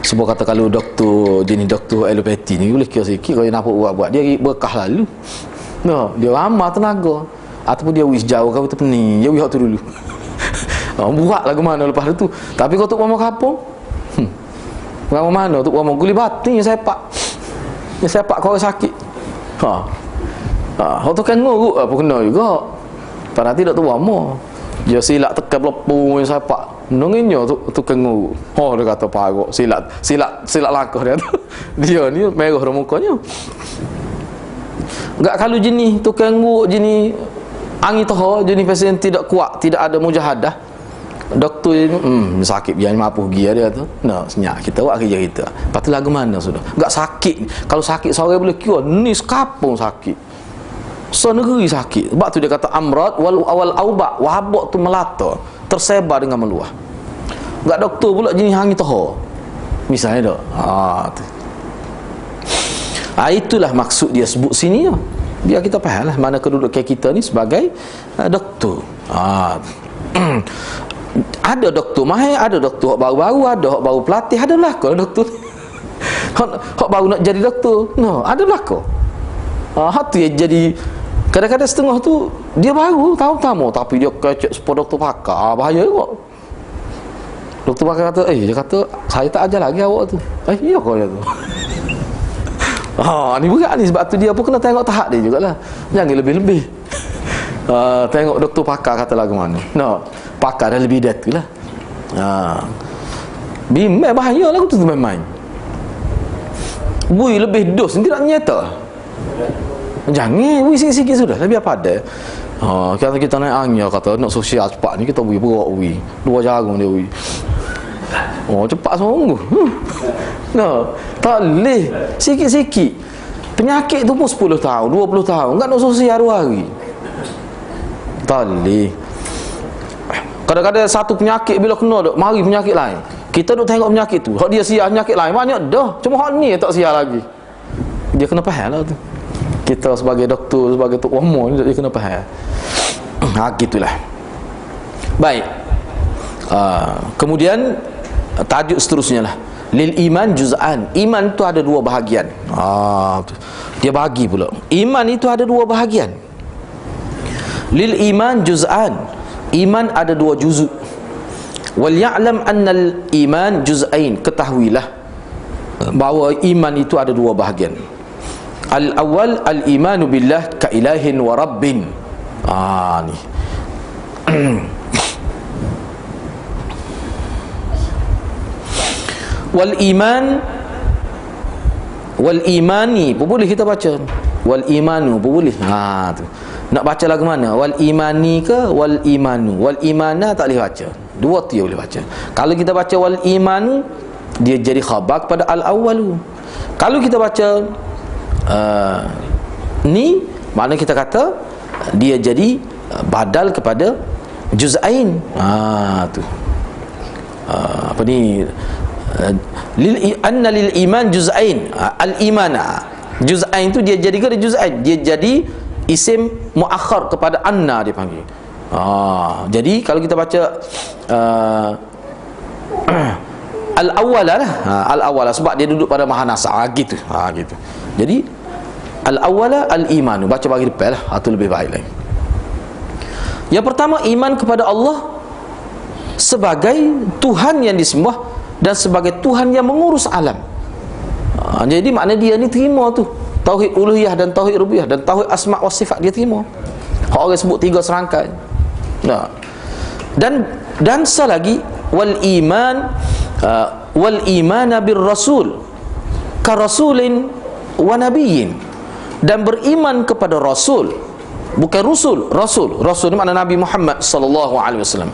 Sebab kata kalau doktor jenis doktor alopati ni boleh kira sikit kalau dia nampak buat dia berkah lalu. Dia ramah tenaga. Ataupun dia wis jauh kau tu pening. Dia wis tu dulu. Buat lagu mana lepas tu. Tapi kau tu mau kapung. Orang mana tu orang guli batin yang sepak. Yang sepak kau sakit. Hak tu kan nguruk apa kena juga. Pada nanti dak tu wamo. Dia silap tekan pelopong yang sepak. Nonginnya tu kan nguruk. Dia kata parok silap langkah dia tu. Dia ni merah dah mukanya. Enggak kalau jenis tukang nguruk jenis angin toh jenis pasien tidak kuat, tidak ada mujahadah. Doktor ni sakit biar mampu pergi dia tu. Senyap kita buat kerja kita. Lepas tu lagu mana sudah? Enggak sakit. Kalau sakit seorang boleh kira ni sekapung sakit. Senegeri sakit. Sebab tu dia kata amrad wal awal auba, wahabak tu melata, tersebar dengan meluah. Enggak doktor pula jenis angin toh. Misalnya dak. Tu. Itulah maksud dia sebut sini ya. Biar kita fahamlah mana kedudukan kita ni sebagai doktor. Ada doktor mahir, ada doktor baru-baru, ada hak baru pelatih, adalah kau doktor. Hak baru nak jadi doktor. Adalah kau. Hak tu yang jadi kadang-kadang setengah tu dia baru tahu-tahu tapi dia kecek sepuluh doktor pakar. Bahaya juga. Doktor pakar kata, dia kata saya tak ajar lagi awak tu. Ya kau dia tu. Ni berat ni sebab tu dia pun kena tengok tahap dia jugalah. Jangan lebih-lebih. Tengok doktor pakar kata lagu mana. Pakar dah lebih dah tu lah. Bimbang bahaya lagu tu main-main. Bui lebih dos nanti tak nyata. Jangan bui sikit-sikit sudah. Lebih apa ada. Kata kita naik angin kata nak sosial cepat ni kita bui berok bui. 2 jarum dia bui. Cepat sungguh. Tak boleh. Sikit-sikit. Penyakit tu pun 10 tahun, 20 tahun. Enggak nak sosial 2 hari. Tak boleh. Kadang-kadang satu penyakit bila kena duk mari penyakit lain. Kita duk tengok penyakit tu. Hak dia sial penyakit lain banyak dah. Cuma hak ni tak sial lagi. Dia kena faham lah tu. Kita sebagai doktor, sebagai tok umur dia kena faham. Gitulah. Baik. Kemudian tajuk seterusnya lah, lil iman juz'an. Iman tu ada dua bahagian. Dia bahagi pula. Iman itu ada dua bahagian. Lil iman juz'an. Iman ada dua juzuk. Wal ya'lam annal iman juz'ain. Ketahuilah bahawa iman itu ada dua bahagian. Al awal al imanu billah ka ilahin wa rabbin. Ni wal imani pun boleh kita baca, wal imanu pun boleh. Tu nak baca lagu mana, wal imani ke wal imanu? Wal imana tak boleh baca, dua tu boleh baca. Kalau kita baca wal imanu, dia jadi khabar kepada al awwalu. Kalau kita baca ni, makna kita kata dia jadi badal kepada juz'ain. Tu apa ni, anna lil iman juz'ain. Al imana juz'ain tu dia jadi ke juz'ain, dia jadi isim muakhar kepada anna dia panggil. Jadi kalau kita baca al awwala lah, al awwala sebab dia duduk pada maha nasab, gitu. Gitu. Jadi al awwala al imanu, baca bagi depan lah, itu lebih baik lagi. Yang pertama, iman kepada Allah sebagai Tuhan yang disembah dan sebagai Tuhan yang mengurus alam. Jadi makna dia ni terima tu tauhid uluhiyah dan tauhid rububiyah dan tauhid asma wa sifat, dia terima. Orang sebut tiga serangkai. Dan selagi wal imana bir rasul ka rasulin wa nabiyyin, dan beriman kepada rasul, bukan rasul ni makna Nabi Muhammad sallallahu alaihi wasallam,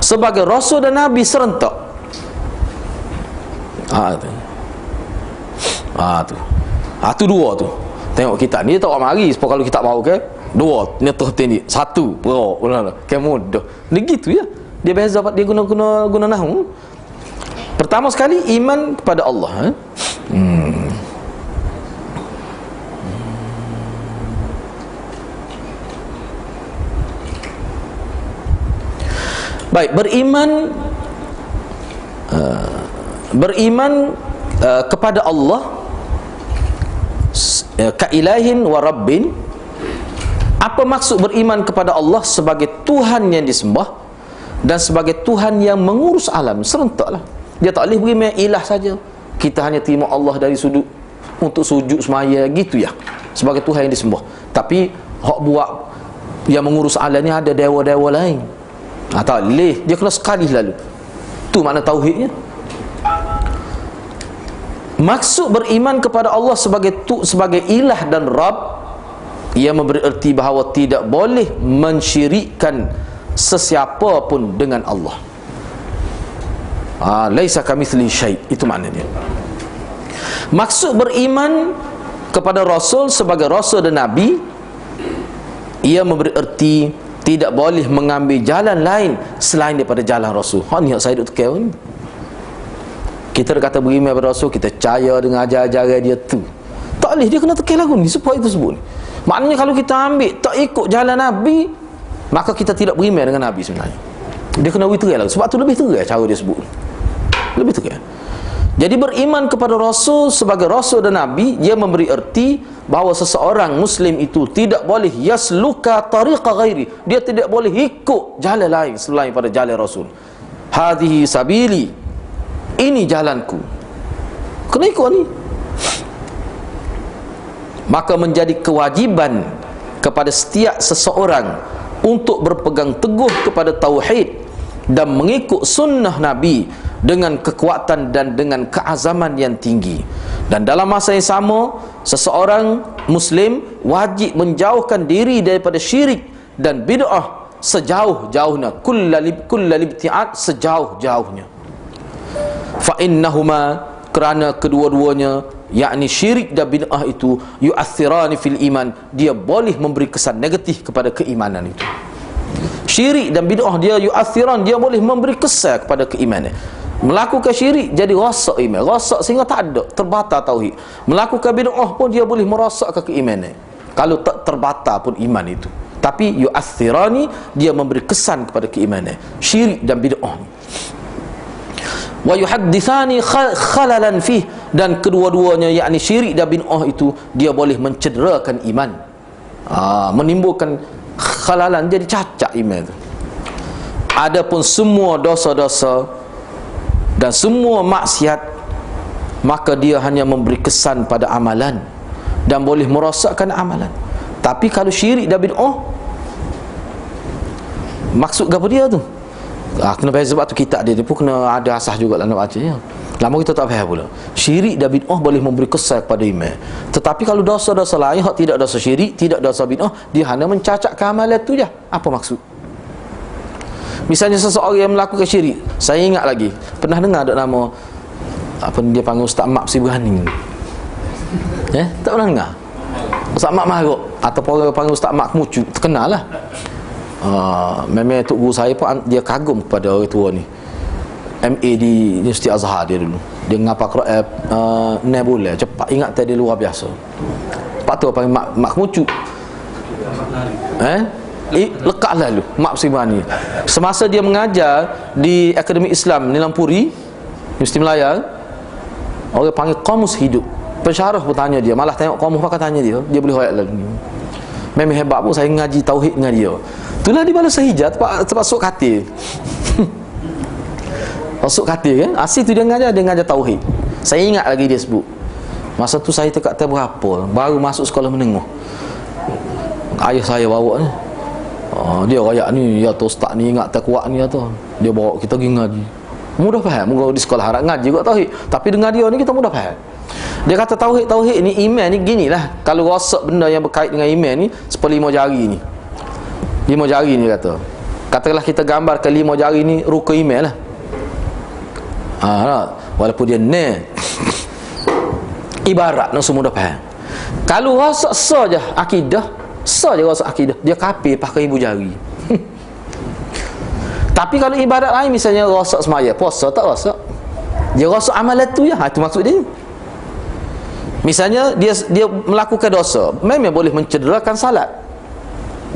sebagai rasul dan nabi serentak. Tu dua tu. Tengok kita ni tak mari sebab kalau kita baru ke dua ni terus ni satu bro kan mudah ni gitu ya. Dia beza dia guna nahwu. Pertama sekali iman kepada Allah. Baik, beriman kepada Allah ka ilahin wa rabbin. Apa maksud beriman kepada Allah sebagai Tuhan yang disembah dan sebagai Tuhan yang mengurus alam serentaklah. Dia tak boleh beriman ilah saja, kita hanya terima Allah dari sudut untuk sujud semaya gitu ya, sebagai Tuhan yang disembah. Tapi hak buat yang mengurus alam ni ada dewa-dewa lain. Tak boleh, dia kena sekali lalu. Tu makna tauhidnya. Maksud beriman kepada Allah sebagai ilah dan Rabb, ia memberi erti bahawa tidak boleh mensyirikkan sesiapa pun dengan Allah. Laisa kamitsli syai', itu maknanya. Maksud beriman kepada Rasul sebagai Rasul dan Nabi, ia memberi erti tidak boleh mengambil jalan lain selain daripada jalan Rasul. Ni yang saya duk tekan ni. Kita kata beriman kepada Rasul, kita percaya dengan ajaran dia tu. Tak boleh, dia kena tekan lagu ni supaya itu sebut. Maknanya kalau kita ambil tak ikut jalan Nabi, maka kita tidak beriman dengan Nabi sebenarnya. Dia kena tekan lagu. Sebab tu lebih tekan cara dia sebut. Lebih tekan. Jadi beriman kepada Rasul sebagai Rasul dan Nabi, dia memberi erti bahawa seseorang Muslim itu tidak boleh yasluka tariqa ghairi, dia tidak boleh ikut jalan lain selain pada jalan Rasul. Hadhihi sabili, ini jalanku, kena ikut ni. Maka menjadi kewajiban kepada setiap seseorang untuk berpegang teguh kepada tauhid dan mengikut sunnah Nabi dengan kekuatan dan dengan keazaman yang tinggi. Dan dalam masa yang sama, seseorang Muslim wajib menjauhkan diri daripada syirik dan bid'ah sejauh-jauhnya, kullal ibti'ad, sejauh-jauhnya. Fa innahuma, kerana kedua-duanya, yakni syirik dan bid'ah itu, yu'athirani fil iman, dia boleh memberi kesan negatif kepada keimanan itu. Syirik dan bid'ah dia yu'athiran, dia boleh memberi kesan kepada keimanan. Melakukan syirik jadi rosak iman, rosak sehingga tak ada, terbatal tauhid. Melakukan bid'ah pun dia boleh merosakkan keimanan. kalau tak terbatal pun iman itu. Tapi yu'athirani, dia memberi kesan kepada keimanan. Syirik dan bid'ah ni. Wa yuhaddithani khalalan fih, dan kedua-duanya yakni syirik dan bid'ah itu dia boleh mencederakan iman. Menimbulkan khalalan, jadi cacat iman itu. Adapun semua dosa-dosa dan semua maksiat, maka dia hanya memberi kesan pada amalan dan boleh merosakkan amalan. Tapi kalau syirik dan bid'ah, maksud apa dia tu? Kena faham, sebab tu kitab dia pun kena ada asas juga lah nak baca ya. Lama kita tak faham pula. Syirik dan bid'ah boleh memberi kesan kepada iman. Tetapi kalau dosa-dosa lain, hak tidak dosa syirik, tidak dosa bid'ah, dia hanya mencacatkan amalan tu je. Apa maksud? Misalnya seseorang yang melakukan syirik, saya ingat lagi, pernah dengar ada nama apa dia panggil Ustaz Mak Sibrani. Tak pernah dengar? Ustaz Mak Maruk ataupun orang panggil Ustaz Mak Kemucu, terkenal lah. Memang tok guru saya pun dia kagum kepada orang tua ni. MA di Universiti Azhar dia dulu. Dia ngapa Quran 6 bulan cepat, ingat tadi luar biasa. Pak tu panggil Mak Kemucu. Lekat lalu Mak Sibrani. Semasa dia mengajar di Akademi Islam Nilampuri, Universiti Melaya, orang panggil Qamus Hidup. Pensyarah pun tanya dia, malah tengok Qamus pakai tanya dia, dia boleh hoyak lalu. Memang hebat pun saya ngaji tauhid dengan dia. Itulah di bala sahijat tempat sok katil. Masuk katil kan? Asyik tu dia ngajar tauhid. Saya ingat lagi dia sebut. Masa tu saya dekat tahun berapa, baru masuk sekolah menengah. Ayah saya bawa ni. Dia rakyat ni, ya tu ustaz ni ingat tak kuat ni tu. Dia bawa kita pergi ngaji. Mudah faham, muka di sekolah harap ngaji juga tauhid. Tapi dengan dia ni kita mudah faham. Dia kata tauhid ni, iman ni ginilah. Kalau rosak benda yang berkait dengan iman ni, seperti 5 jari ni. 5 jari ni kata. Katakanlah kita gambar ke 5 jari ni rukun iman lah. Walaupun dia ibarat nak semua dah faham. Kalau rosak saja akidah, saja rosak akidah, dia kafir pakai ibu jari. Tapi kalau ibadat lain, misalnya rosak semaya, puasa tak rosak, dia rosak amalan tu ya. Itu maksud dia. Misalnya dia melakukan dosa, memang boleh mencederakan salat.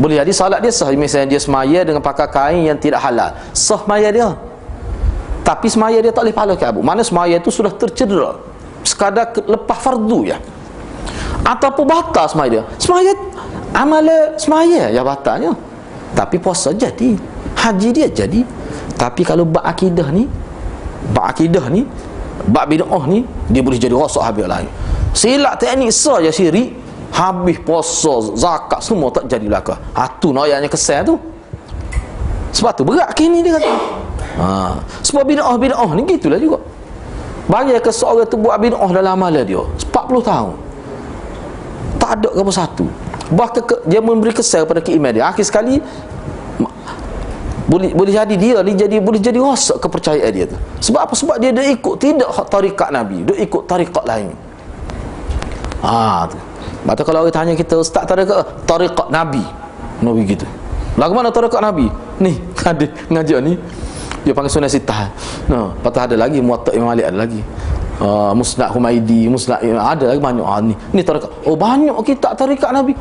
Boleh jadi salat dia sah. Misalnya dia semaya dengan pakai kain yang tidak halal, sah semaya dia. Tapi semaya dia tak boleh pahala ke abu. Mana semaya itu sudah tercedera, sekadar lepas fardu ya. Ataupun batal semaya dia. Semaya amalan semaya ya batalnya. Tapi puasa jadi, haji dia jadi. Tapi kalau bab akidah ni, bab bid'ah ni, dia boleh jadi rosak habis lain. Silap teknik saja syirik, habis puasa, zakat semua tak jadi belaka. Tu noyaknya kesal tu. Sebab tu berat kini dia kata. Sebab bid'ah ni gitulah juga. Bagi ke seorang tu buat bid'ah dalam amalan dia 40 tahun, tak ada apa satu. Bahkan dia memberi kesal pada keimanan dia. Akhir sekali boleh jadi dia ni boleh jadi rosak kepercayaan dia tu. Sebab apa? Sebab dia ikut tidak tarikat Nabi, dia ikut tarikat lain. Tu. Maka kalau orang tanya kita, ustaz tarikat Nabi gitu. Lagu mana tarikat Nabi? Ni ada ngajar ni, dia panggil Sunnah Sittah. Patah ada lagi Muwatta' Imam Malik, ada lagi Musnad Humaidi, Musnad ada lagi banyak. Ni tarikat. Banyak kitab tarikat Nabi.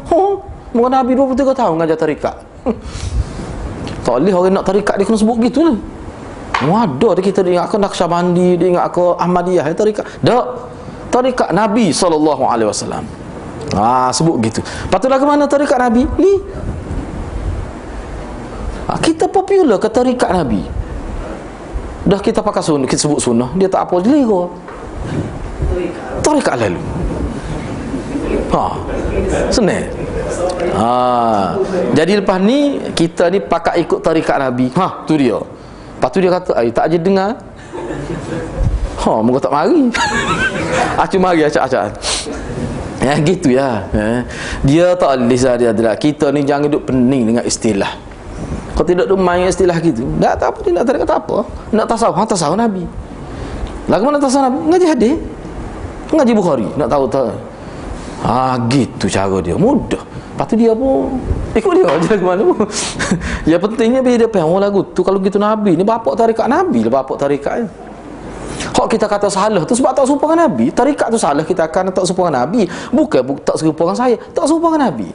Muka Nabi 23 tahun ngajar tarikat. Tak boleh orang nak tarikat dia kena sebut gitu lah. Ada kita dia ingat ke Naqsyabandi, dia ingat ke Ahmadiyah, tarikat. Tak. Tarikat Nabi SAW. Sebut gitu. Patut lagu mana tarikat Nabi? Ni. Kita popular ke tarikat Nabi. Dah kita pakai sunnah, kita sebut sunnah, dia tak apa je lego. Tarikat lalu. Senang. Jadi lepas ni kita ni pakai ikut tarikat Nabi. Tu dia. Lepas tu dia kata, tak aja dengar. Moga tak mari. Cuma mari acak-acak. Gitu ya. Dia tak boleh dia adalah kita ni jangan duduk pening dengan istilah. Kalau tidak duduk main istilah gitu, tak apa, dia nak tarikat tak apa. Nak tasawuf Nabi. Lagu mana tasawuf Nabi? Ngaji hadis, ngaji Bukhari, nak tahu tak? Gitu cara dia, mudah. Lepas tu dia pun ikut dia je lagu mana pun. Ya pentingnya bila dia faham lagu tu, kalau gitu Nabi ni bapak tarikat Nabi lah, bapak tarikat. Hak kita kata salah tu sebab tak serupa dengan Nabi. Tarikat tu salah, kita akan tak serupa dengan Nabi. Bukan tak serupa dengan saya, tak serupa dengan Nabi.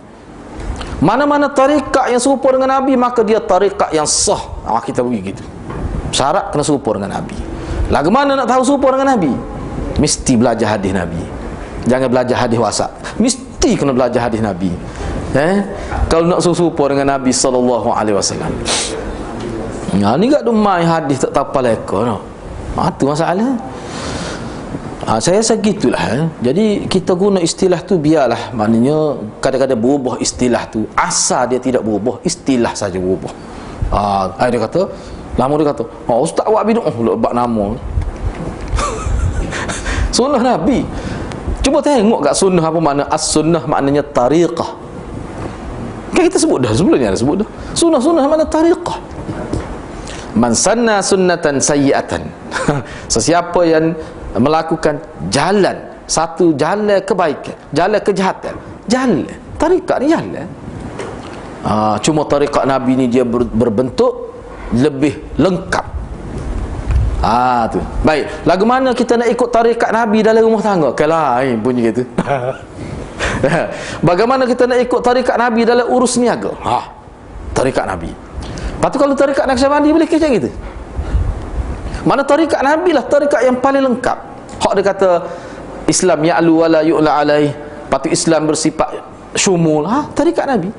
Mana-mana tarikat yang serupa dengan Nabi, maka dia tarikat yang sah. Kita bagi gitu. Syarat kena serupa dengan Nabi. Lagu mana nak tahu serupa dengan Nabi? Mesti belajar hadis Nabi. Jangan belajar hadis WhatsApp. Mesti kena belajar hadis Nabi. Kalau nak serupa dengan Nabi sallallahu alaihi wasallam. Ni gak dumai hadis tak tapal leka no. Tu masalah. Saya rasa gitulah. Jadi kita guna istilah tu biarlah. Maknanya kadang-kadang berubah istilah tu. Asal dia tidak berubah, istilah saja berubah. Dia kata, lama dia kata, ustaz awak bid'ah lebak nama. Sunnah Nabi. Cuba tengok kat sunnah apa makna as-sunnah, maknanya tariqah. Kan kita sebut dah sebelum ni ada sebut dah. Sunnah-sunnah makna tariqah. Man sanna sunnatan sayyi'atan. Sesiapa yang melakukan satu jalan kebaikan, jalan kejahatan, jalan tarikat ni jalan. Cuma tarikat Nabi ni dia berbentuk lebih lengkap. Tu. Baik, lagu mana kita nak ikut tarikat Nabi dalam rumah tangga? Lain bunyi gitu. Bagaimana kita nak ikut tarikat Nabi dalam urus niaga? Tarikat Nabi. Lepas tu kalau tarikat Naqsyabandi boleh kecek gitu. Mana tarikat Nabi lah tarikat yang paling lengkap. Hak dia kata Islam ya'lu wa la yu'la alaih. Lepas tu Islam bersifat syumul. Tarikat Nabi.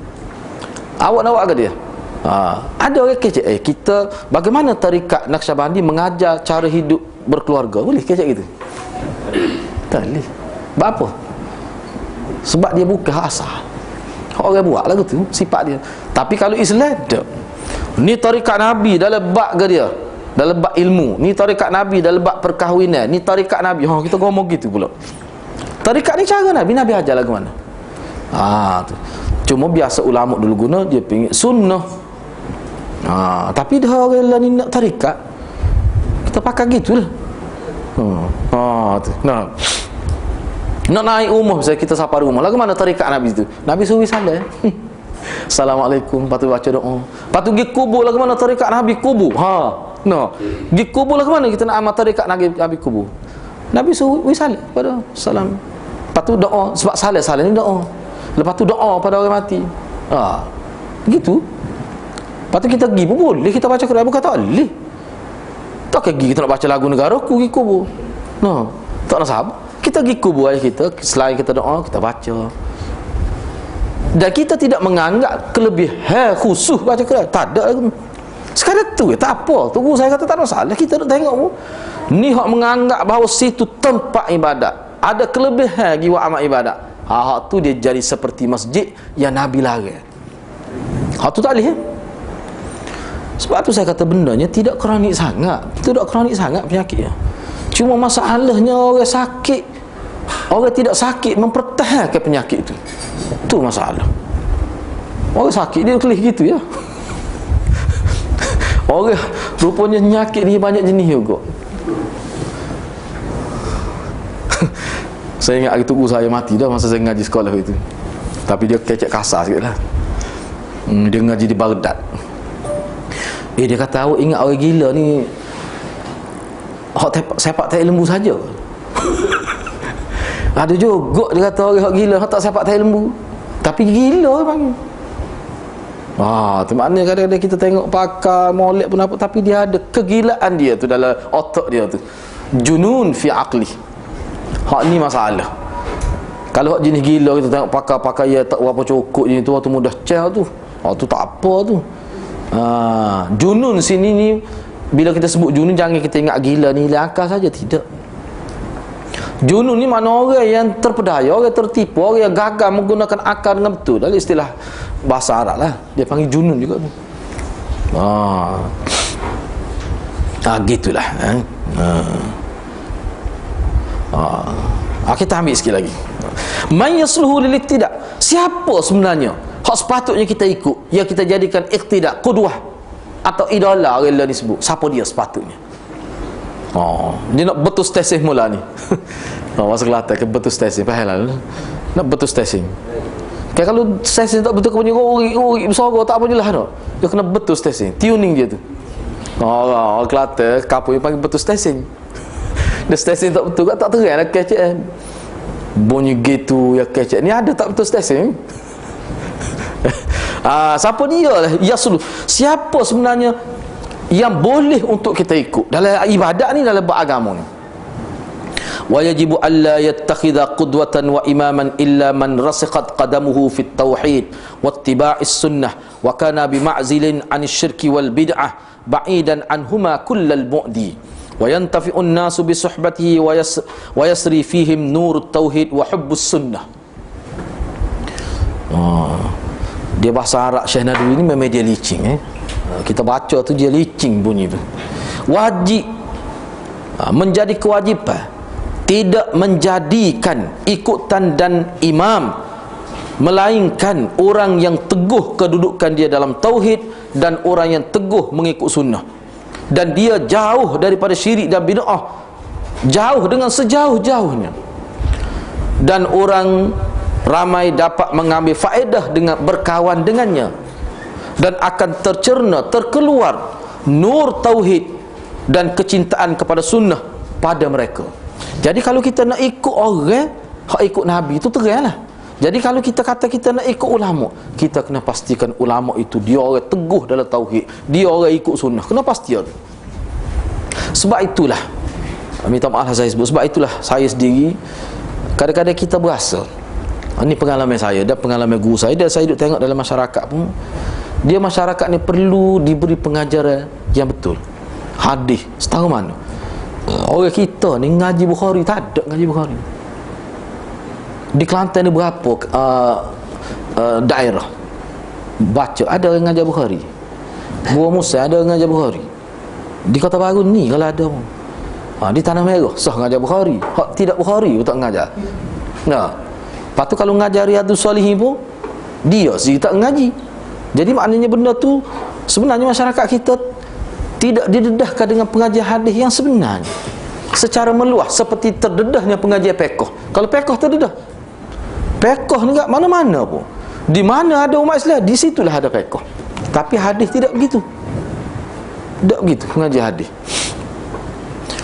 Awak nak buat ke dia? Ada orang kecek kita bagaimana tarikat Naqsyabandi mengajar cara hidup berkeluarga? Boleh kecek gitu? Tak boleh. Apa? Sebab dia bukan hak asal. Orang buat lagu tu sifat dia. Tapi kalau Islam tak. Ni tarikat Nabi dalam bab ke dia? Dalam bab ilmu. Ni tarikat Nabi dalam bab perkahwinan. Ni tarikat Nabi. Kita ngomong gitu pula. Tarikat ni cara Nabi ajar lagu mana? Tu. Cuma biasa ulama dulu guna dia pinggir sunnah. Tapi dah orang lain nak tarikat, kita pakai gitulah. Tu. Nak naik rumah, saya kita sapa rumah. Lagu mana tarikat Nabi tu? Nabi suruh salam. Assalamualaikum, lepas tu baca doa. Lepas tu pergi kubur, lagu mana tarikat Nabi kubur? Pergi kubur lagu mana kita nak amal tarikat Nabi kubur? Nabi suruh salam pada salam. Lepas tu doa, sebab salam ni doa. Lepas tu doa pada orang mati. Gitu. Lepas tu kita pergi pun boleh kita baca Quran, bukan tak boleh. Tak pergi kita nak baca lagu negara aku pergi kubur. Tak nak sahabat. Kita pergi kubur ayah kita, selain kita doa, kita baca. Dan kita tidak menganggap kelebihan khusus baca Quran. Tak ada lagu. Sekarang tu tak apa. Tunggu saya kata tak ada masalah. Kita nak tengok pun. Ni hak menganggap bahawa situ tempat ibadat. Ada kelebihan jiwa amat ibadat. Hak tu dia jadi seperti masjid yang Nabi larang. Hak tu tak boleh. Sebab tu saya kata bendanya tidak kronik sangat. Tidak kronik sangat penyakitnya. Cuma masalahnya orang sakit, orang tidak sakit mempertahankan penyakit itu. Itu masalah. Orang sakit dia kelih gitu ya. Orang rupanya penyakit ni banyak jenis juga. Saya ingat hari tu guru saya mati dah masa saya ngaji sekolah itu. Tapi dia kecek kasar sikit lah. Dia ngaji di Baghdad. Dia kata, awak ingat orang gila ni sepak tahi lembu saja. Ada juga dia kata orang gila tak sepak tahi lembu, tapi gila panggil. Tu maknanya kadang-kadang kita tengok pakar molek pun apa, tapi dia ada kegilaan dia tu dalam otak dia tu. Junun fi aqli. Hak ni masalah. Kalau hak jenis gila kita tengok pakar-pakar dia tak berapa cukup jenis tu, waktu mudah cah tu. Tu tak apa tu. Junun sini ni, bila kita sebut junun jangan kita ingat gila ni hilang akal saja, tidak. Junun ni mana orang yang terpedaya, orang tertipu, orang yang gagal menggunakan akal dengan betul. Dalam istilah bahasa Arab lah, dia panggil junun juga tu. Gitulah. Kita ambil sikit lagi. Man yasluhu lil iqtida. Siapa sebenarnya hak sepatutnya kita ikut, yang kita jadikan iqtida, qudwah atau idola orang lain disebut? Siapa dia sepatutnya? Dia nak betul stesen mula ni. Masa Kelantan ke betul stesen, faham lah. Nak betul stesen. Kalau stesen tak betul, kepunya uri bersorok tak apa jelas dah. Dia kena betul stesen, tuning dia tu. Orang Kelantan kapal yang panggil betul stesen. Dia stesen tak betul tak terang lah kecek. Bunyi gitu ya kecek. Ni ada tak betul stesen? Siapa dia lah yaslu? Siapa sebenarnya yang boleh untuk kita ikut dalam ibadat ni, dalam beragama ni? Wa yajibu alla yattakhidha qudwatan wa imaman illa man rasikhat qadamuhu fit tauhid wa ittiba'is sunnah wa kana bima'zilin 'anil syirki wal bid'ah ba'idan anhuma kullal bu'di wa yantafi'u an-nasu bi suhbatihi wa yasri fihim nurut tauhid wa hubbus sunnah. Dia bahasa Arab Syekh Nadwi ni memang dia licin kita baca tu dia licin bunyi tu. Wajib menjadi kewajipan tidak menjadikan ikutan dan imam, melainkan orang yang teguh kedudukan dia dalam tauhid dan orang yang teguh mengikut sunnah, dan dia jauh daripada syirik dan bid'ah, jauh dengan sejauh-jauhnya, dan orang ramai dapat mengambil faedah dengan berkawan dengannya, dan akan terkeluar nur tauhid dan kecintaan kepada sunnah pada mereka. Jadi kalau kita nak ikut orang hak ikut Nabi itu teranglah. Jadi kalau kita kata kita nak ikut ulama, kita kena pastikan ulama itu dia orang teguh dalam tauhid, dia orang ikut sunnah, kena pastikan. Sebab itulah, minta maaf saya sebut, sebab itulah saya sendiri kadang-kadang kita berasa, ini pengalaman saya dan pengalaman guru saya, dan saya duduk tengok dalam masyarakat pun, dia masyarakat ni perlu diberi pengajaran yang betul. Hadis setara mana? Orang kita ni ngaji Bukhari tak ada ngaji Bukhari. Di Kelantan ni berapa daerah baca ada orang ngaji Bukhari. Buah Musa ada orang ngaji Bukhari. Di Kota Baru ni kalau ada pun. Di Tanah Merah sah ngaji Bukhari. Hak tidak Bukhari tak ngajar. Nah. Lepas tu kalau ngajar Riyadhus Shalihin pun dia sih tak ngaji. Jadi maknanya benda tu sebenarnya masyarakat kita tidak didedahkan dengan pengajian hadis yang sebenarnya secara meluas, seperti terdedahnya pengajian fiqh. Kalau fiqh terdedah, fiqh ni kat mana-mana pun, di mana ada umat Islam di situlah ada fiqh. Tapi hadis tidak begitu, tidak begitu pengajian hadis.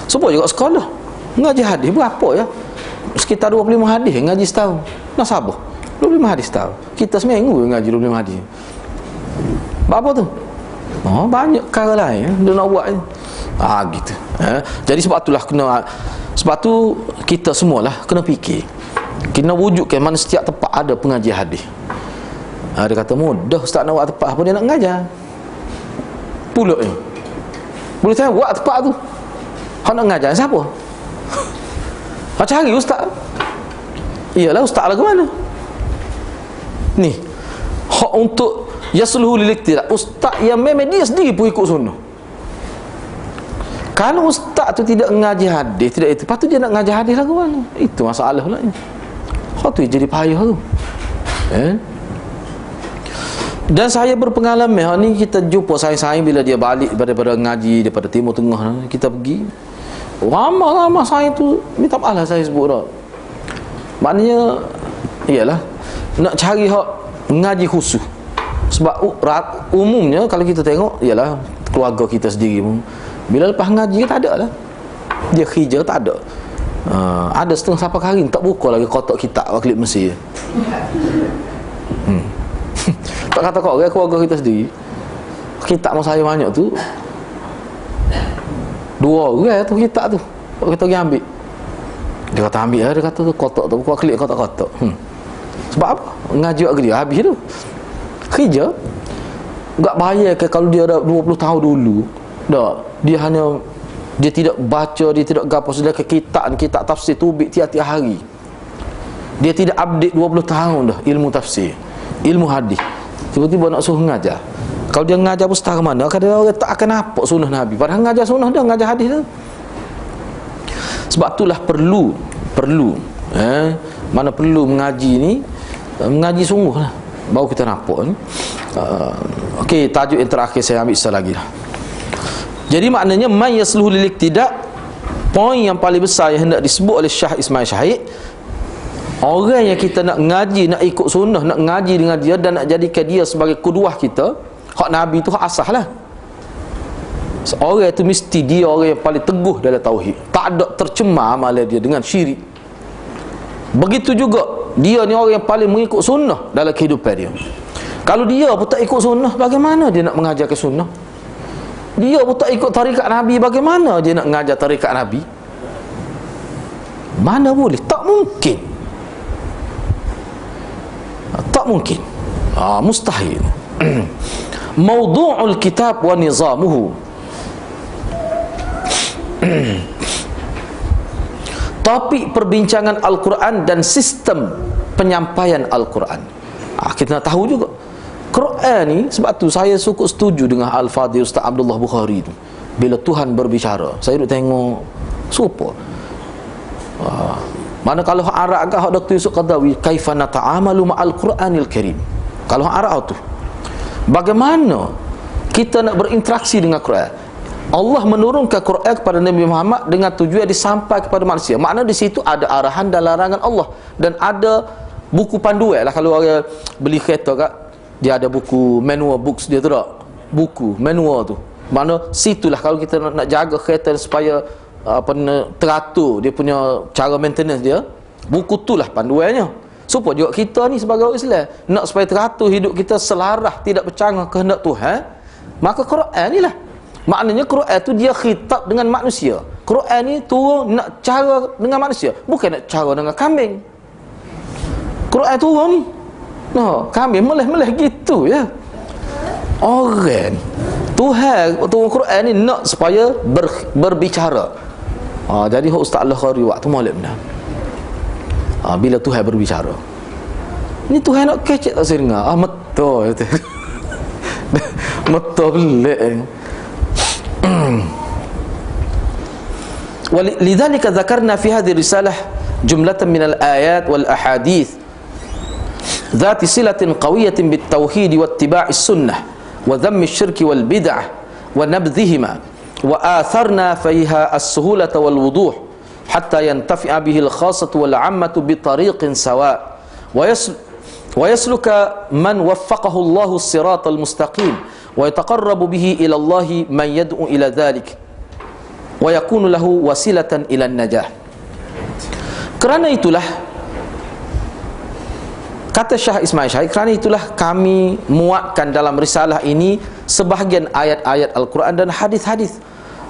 Sebab juga sekolah ngaji hadis berapa ya, sekitar 25 hadis ngaji setahun. Nasabah 25 hadis setahun, kita seminggu ngaji 25 hadis. Berapa tu? Banyak perkara lain dia nak buat gitu. Jadi sebab itulah sebab tu kita semualah kena fikir, kena wujudkan mana setiap tempat ada pengajian hadis. Dia kata mudah ustaz nak buat tempat apa, dia nak mengajar pula ni. Boleh saya buat tempat tu, hang nak mengajar siapa? Hang cari ustaz. Iyalah ustaz lah ke mana ni? Hak untuk yasluhu lil iktida, ustaz yang memang dia sendiri pun ikut sunnah. Kalau ustaz tu tidak mengaji hadis, tidak itu, patut dia nak mengaji hadis lah ke mana? Itu masalah pula ni. Hak tu jadi payah tu. Dan saya berpengalaman ni, kita jumpa saya bila dia balik daripada ngaji daripada Timur Tengah, kita pergi ramai-ramai saya tu minta maaf lah saya sebut dah. Maknanya iyalah nak cari hak ngaji khusus. Sebab umumnya kalau kita tengok ialah keluarga kita sendiri pun bila lepas ngaji tak ada lah, dia hijau tak ada. Ada setengah sampai hari tak buka lagi kotak kitab wakil Mesir. Tak kata kau orang keluarga kita sendiri, kitab masa saya banyak tu 2 orang tu kitab tu kita pergi ambil. Dia kata ambil lah, dia kata tu kotak tu buka klik kotak-kotak. Sebab apa? Ngaji wakil dia habis tu kerja enggak bayar ke kalau dia ada 20 tahun dulu dah, dia tidak baca, dia tidak gapo, sudah ke kitab tafsir tubik tiap-tiap hari, dia tidak update 20 tahun dah ilmu tafsir, ilmu hadis, tiba-tiba nak suruh ngajar. Kalau dia ngajar pun setara mana, kadang orang tak akan nampak sunnah Nabi, padahal ngajar sunnah dah, ngajar hadis dah. Sebab itulah perlu mana perlu mengaji ni, mengaji sungguh lah, baru kita nampak ni. Okey, tajuk yang terakhir saya ambil sekali lagi lah. Jadi maknanya man yasluhu lil iktida, poin yang paling besar yang hendak disebut oleh Syah Ismail Syahid, orang yang kita nak ngaji, nak ikut sunnah, nak ngaji dengan dia dan nak jadikan dia sebagai kuduah kita, hak Nabi tu hak asah lah. Orang itu mesti dia orang yang paling teguh dalam tauhid, tak ada tercemar amalan dia dengan syirik. Begitu juga dia ni orang yang paling mengikut sunnah dalam kehidupan dia. Kalau dia pun tak ikut sunnah, bagaimana dia nak mengajarkan sunnah? Dia pun tak ikut tarikat Nabi, bagaimana dia nak mengajar tarikat Nabi? Mana boleh? Tak mungkin. Tak mungkin. Mustahil. Mawdu'ul kitab wa nizamuhu. Topik perbincangan Al-Quran dan sistem penyampaian Al-Quran. Kita nak tahu juga Quran ni, sebab tu saya suka setuju dengan Al-Fadhil Ustaz Abdullah Bukhari tu. Bila Tuhan berbicara, saya duk tengok super. Mana kalau Arab agak Dr. Yusuf Qadawi, kaifa nata'amalu ma'al Quranil Karim. Kalau Arab tu, bagaimana kita nak berinteraksi dengan Quran? Allah menurunkan Quran kepada Nabi Muhammad dengan tujuan disampaikan kepada manusia. Makna di situ ada arahan dan larangan Allah, dan ada buku panduan lah. Kalau orang beli kereta kat, dia ada buku manual books dia tu tak? Buku manual tu. Mana situlah kalau kita nak jaga kereta supaya teratur dia punya cara maintenance dia, buku tu lah panduannya. Supaya juga kita ni sebagai orang Islam nak supaya teratur hidup kita selarah, tidak bercanggah kehendak Tuhan, maka Quran ni lah. Maknanya Quran tu dia khitab dengan manusia. Quran ni turun nak cara dengan manusia, bukan nak cara dengan kambing. Quran turun ni, kambing meleh-meleh gitu ya. Orang Tuhan turun Quran ni nak supaya berbicara. Jadi Ustaz Al-Khari waktu malam dah. Bila Tuhan berbicara, ni Tuhan nak kecek tak saya dengar. Betul kata. Betul belik. ولذلك ذكرنا في هذه الرسالة جملة من الآيات والأحاديث ذات صلة قوية بالتوحيد واتباع السنة وذم الشرك والبدع ونبذهما، وآثرنا فيها السهولة والوضوح حتى ينتفع به الخاصة والعامة بطريق سواء، ويسلك من وفقه الله الصراط المستقيم، ويتقرب به إلى الله من يدعو إلى ذلك، ويكون له وسيلة إلى النجاح. Kerana itulah, kata Syah Ismail Syahid, kerana itulah kami muatkan dalam risalah ini sebahagian ayat-ayat Al-Quran dan hadis-hadis,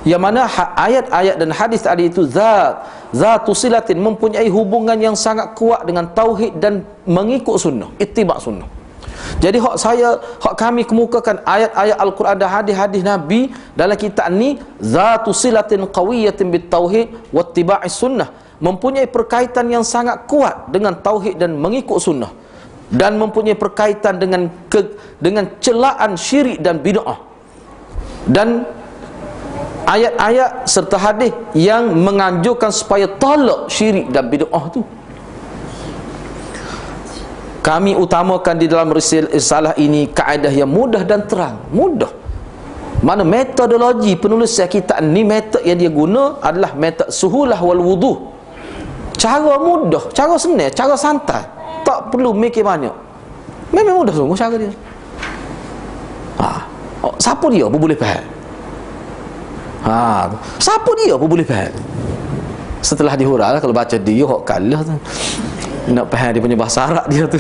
yang mana ayat-ayat dan hadis tadi itu zatu silatin, mempunyai hubungan yang sangat kuat dengan tauhid dan mengikut sunnah, ittiba' sunnah. Jadi hak kami kemukakan ayat-ayat Al-Quran dan hadis-hadis Nabi dalam kitab ni zatu silatin qawiyatin bit tauhid wattiba'i sunnah, mempunyai perkaitan yang sangat kuat dengan tauhid dan mengikut sunnah, dan mempunyai perkaitan dengan celaan syirik dan bid'ah, dan ayat-ayat serta hadis yang menganjurkan supaya tolak syirik dan bid'ah tu. Kami utamakan di dalam risalah ini kaedah yang mudah dan terang. Mudah. Mana metodologi penulisan kitab ni, metod yang dia guna adalah metod suhulah wal wuduh. Cara mudah, cara senang, cara santai, tak perlu mikir banyak. Memang mudah sungguh cara dia. Siapa dia pun boleh faham. Siapa dia pun boleh faham. Setelah dihuraikan, kalau baca dia hok kalah tu. Nak faham dia punya bahasa Arab dia tu.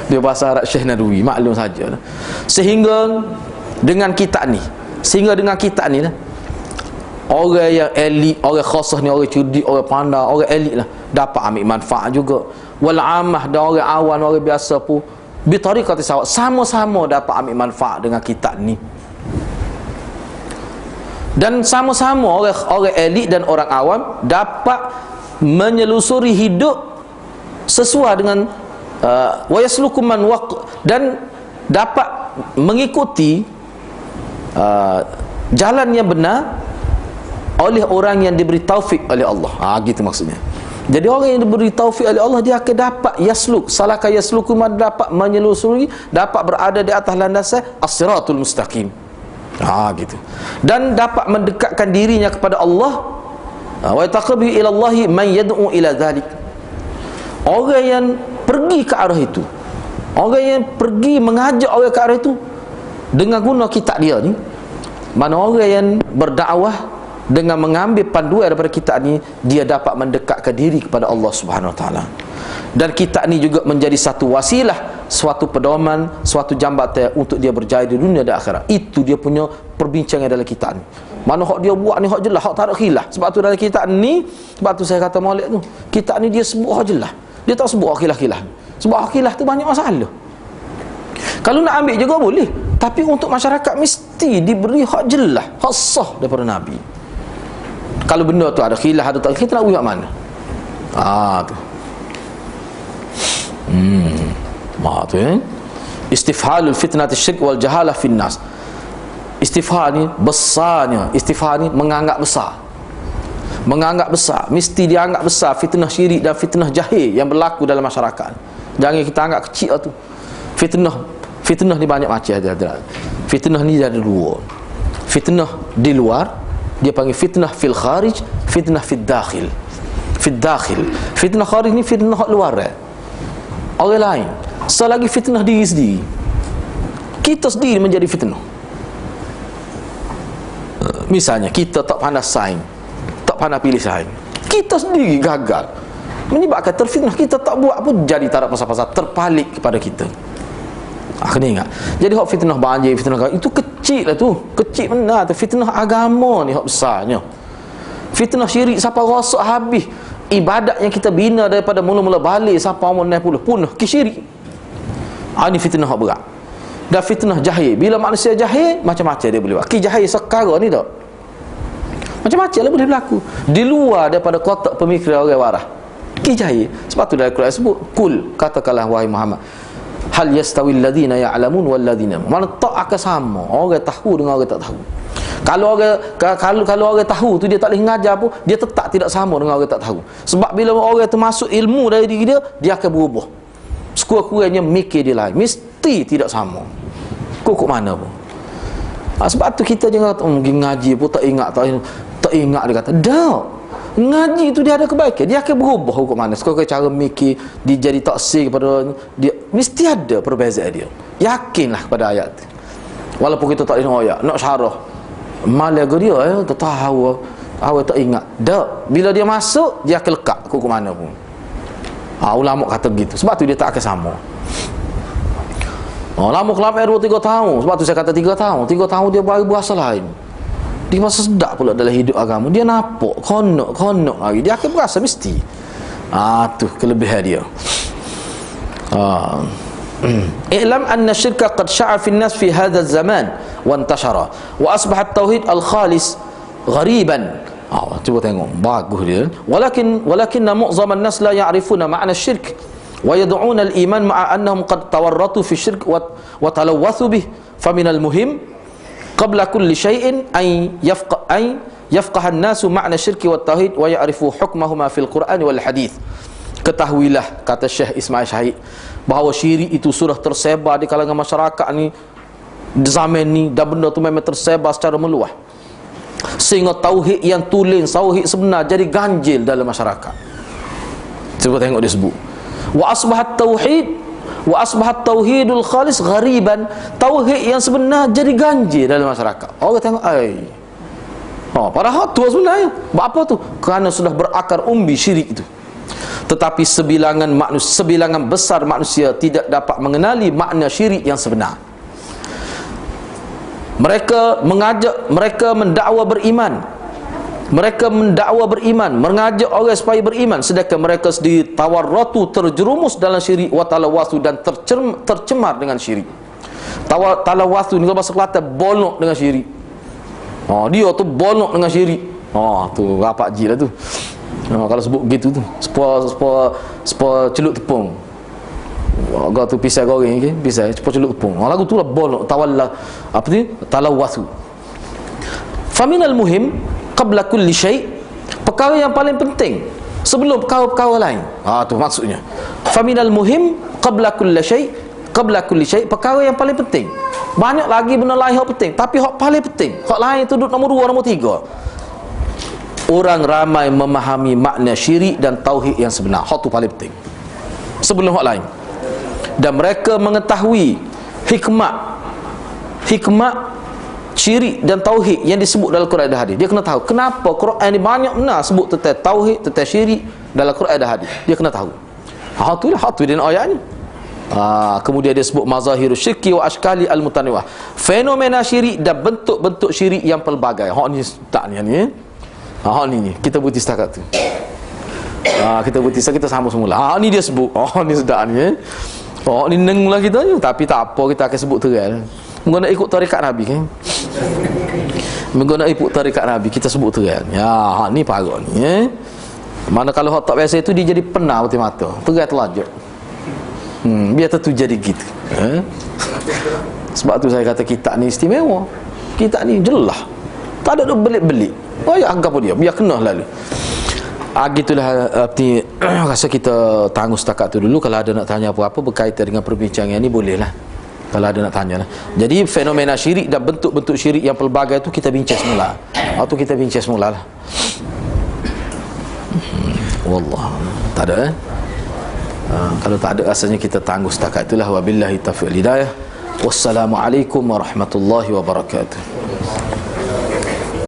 Dia bahasa Arab Syekh Nadwi, maklum saja. Sehingga dengan kitab ni lah, orang yang elit, orang khasah ni, orang cerdik, orang pandai, orang elit lah, dapat ambil manfaat juga. Wal amah dan orang awan, orang biasa pun bi tariqati sawab, sama-sama dapat ambil manfaat dengan kitab ni. Dan sama-sama orang elit dan orang awam dapat menyelusuri hidup sesuai dengan wa yasluku man dan dapat mengikuti jalan yang benar oleh orang yang diberi taufik oleh Allah. Gitu maksudnya. Jadi orang yang diberi taufik oleh Allah, dia akan dapat yasluk, salaka yasluku man, dapat menyelusuri, dapat berada di atas landasan as-siratul mustaqim. Gitu. Dan dapat mendekatkan dirinya kepada Allah. Wa yataqarrabu ila Allahi man yad'u ila dhalik. Orang yang pergi ke arah itu, orang yang pergi mengajak orang ke arah itu dengan guna kitab dia ni, Mana orang yang berdakwah dengan mengambil panduan daripada kitab ni, dia dapat mendekatkan diri kepada Allah Subhanahu Wa Taala. Dan kitab ni juga menjadi satu wasilah, suatu pedoman, suatu jambatan untuk dia berjaya di dunia dan akhirat. Itu dia punya perbincangan dalam kitab ni. Mana hak dia buat ni hak jelas, hak tak ada khilaf. Sebab tu dalam kitab ni, sebab tu saya kata Maulid tu, kitab ni dia sebut hak jelas. Dia tak sebut hak khilaf-khilaf. Sebab hak khilaf tu banyak masalah. Kalau nak ambil juga boleh, tapi untuk masyarakat mesti diberi hak jelas, hak sah daripada Nabi. Kalau benda tu ada khilaf, ada tak, kita nak buat mana? Tu. Tu istifhalul fitnati syirk wal jahalah finnas. Istifhal ni besarnya, istifhal ni menganggap besar. Menganggap besar, mesti dianggap besar fitnah syirik dan fitnah jahil yang berlaku dalam masyarakat. Jangan kita anggap kecil tu. Fitnah ni banyak macam ada. Fitnah ni ada dua. Fitnah di luar, dia panggil fitnah fil kharij, fitnah fil dakhil. Fil dakhil. Fitnah kharij ni fitnah luar orang lain. Selagi fitnah diri sendiri, kita sendiri menjadi fitnah. Misalnya kita tak pandai saing, tak pandai pilih saing, kita sendiri gagal, menyebabkan terfitnah. Kita tak buat apa, jadi tak ada pasal-pasal, terpalik kepada kita. Kena ingat. Jadi hak fitnah banjir, fitnah itu kecil lah tu, kecil benar tu. Fitnah agama ni hak besarnya. Fitnah syirik siapa rosak habis ibadat yang kita bina daripada mula-mula balik sampai umur 60 punah ke syirik. Ini fitnah hak berat. Dan fitnah jahil, bila manusia jahil, macam-macam dia boleh buat. Ki jahil sekarang ni tak, macam-macam lah boleh berlaku di luar daripada kotak pemikiran orang waras. Ki jahil. Sebab tu dalam Quran sebut, kul, katakanlah wahai Muhammad, hal yastawil ladina ya'lamun wal ladina, mana tak akan sama orang tahu dengan orang tak tahu. Kalau orang tahu tu dia tak boleh mengajar pun, dia tetap tidak sama dengan orang tak tahu. Sebab bila orang tu masuk ilmu dari diri dia, dia akan berubah. Sekurang-kurangnya mikir dia lain, mesti tidak sama. Kok mana pun. Sebab tu kita jangan kata ngaji pun tak ingat dia kata. Dah. Ngaji tu dia ada kebaikan, dia akan berubah hukum mana. Sekurang-kurang cara mikir dia jadi taksir kepada dia, mesti ada perbezaan dia. Yakinlah kepada ayat tu. Walaupun kita tak dengar ayat, nak syarah malah dia tak tahu, awak tak ingat. Dah. Bila dia masuk, dia akan lekat hukum mana pun. Ulama kata begitu. Sebab tu dia tak akan sama. Lama kelama 2-3 tahun. Sebab tu saya kata 3 tahun. 3 tahun dia baru berasa lain. Dia merasa sedap pula dalam hidup agama. Dia nampak konok lagi. Dia akan berasa mesti. Tu kelebihan dia. I'lam anna syirka qad sya'a fi an-nas fi hadha az-zaman wa intashara wa asbaha at-tauhid al-khalis ghariban. Cuba tengok, bagus dia. Walakinna mu'zam an-nas la ya'rifuna ma'na asy-syirk wa yad'una al-iman ma'a annahum qad tawarratu fi syirk wa talawwathu bih. Famin al-muhim qabla kulli syai'in ay yafqaha an-nasu ma'na syirki wat tauhid wa ya'rifu hukmahuma fil Qur'an wal hadith. Ketahuilah, kata Syekh Ismail Syahid, bahawa syirik itu sudah tersebar di kalangan masyarakat ni di zaman ni, dan benda tu memang tersebar secara meluas, sehingga tauhid yang tulen, tauhid sebenar jadi ganjil dalam masyarakat. Cuba tengok dia sebut, wa asbahat tauhidul khalis ghariban. Tauhid yang sebenar jadi ganjil dalam masyarakat. Orang tengok, padahal tu sebenarnya. Apa tu? Kerana sudah berakar umbi syirik itu. Tetapi sebilangan besar manusia tidak dapat mengenali makna syirik yang sebenar. Mereka mendakwa beriman, mengajak orang supaya beriman, sedangkan mereka sendiri tawarratu, terjerumus dalam syirik, wa talawwasu, dan tercemar dengan syirik. Talawwasu ni kalau bahasa Kelantan, bolok dengan syirik. Dia tu bolok dengan syirik. Tu rapat ji lah tu. Kalau sebut gitu tu, sepa celup tepung. Agak tu pisau goreng ke, pisau sepa celup tepung. Lagu tu lah bolok, tawalla, apa tu? Talawwasu. Faminal muhim qabla kulli syai', perkara yang paling penting sebelum perkara-perkara lain. Tu maksudnya. Faminal muhim qabla kulli syai', perkara yang paling penting. Banyak lagi benda lain yang penting, tapi hak paling penting, hak lain tu duduk nombor 2, nombor 3. Orang ramai memahami makna syirik dan tauhid yang sebenar. Hak tu paling penting sebelum hak lain. Dan mereka mengetahui hikmat syirik dan tauhid yang disebut dalam Quran dan hadis. Dia kena tahu kenapa Quran ni banyak benar sebut tentang tauhid, tentang syirik dalam Quran dan hadis. Dia kena tahu. Itulah dia ayat ni. Kemudian dia sebut mazahirus syirki wa ashkali al-mutanawwah. Fenomena syirik dan bentuk-bentuk syirik yang pelbagai. Ni tak ni ni. Ni kita berhenti setakat tu. Kita berhenti setakat, kita sambung semula. Ni dia sebut. Ni sedap ni. Ni nenglah kita je. Tapi tak apa, kita akan sebut terang. Menggunakan ikut tarikat Nabi kan. Menggunakan ikut tarikat Nabi, kita sebut terang. Ni parah ni. Mana kalau hak tak biasa itu dia jadi penat mata. Terang terlajak. Biar tentu jadi gitu. Sebab tu saya kata kitab ni istimewa. Kitab ni jelas. Tak ada belik-belik. Ya anggap dia, biar kena lalu. Gitulah rasa kita tangguh setakat tu dulu. Kalau ada nak tanya apa-apa berkaitan dengan perbincangan ni bolehlah. Kalau ada nak tanya lah. Jadi fenomena syirik dan bentuk-bentuk syirik yang pelbagai tu kita bincang semula. Waktu kita bincang semula lah. Wallah. Tak ada kalau tak ada rasanya kita tangguh setakat itulah. Wabillahi taufiq hidayah. Wassalamualaikum warahmatullahi wabarakatuh.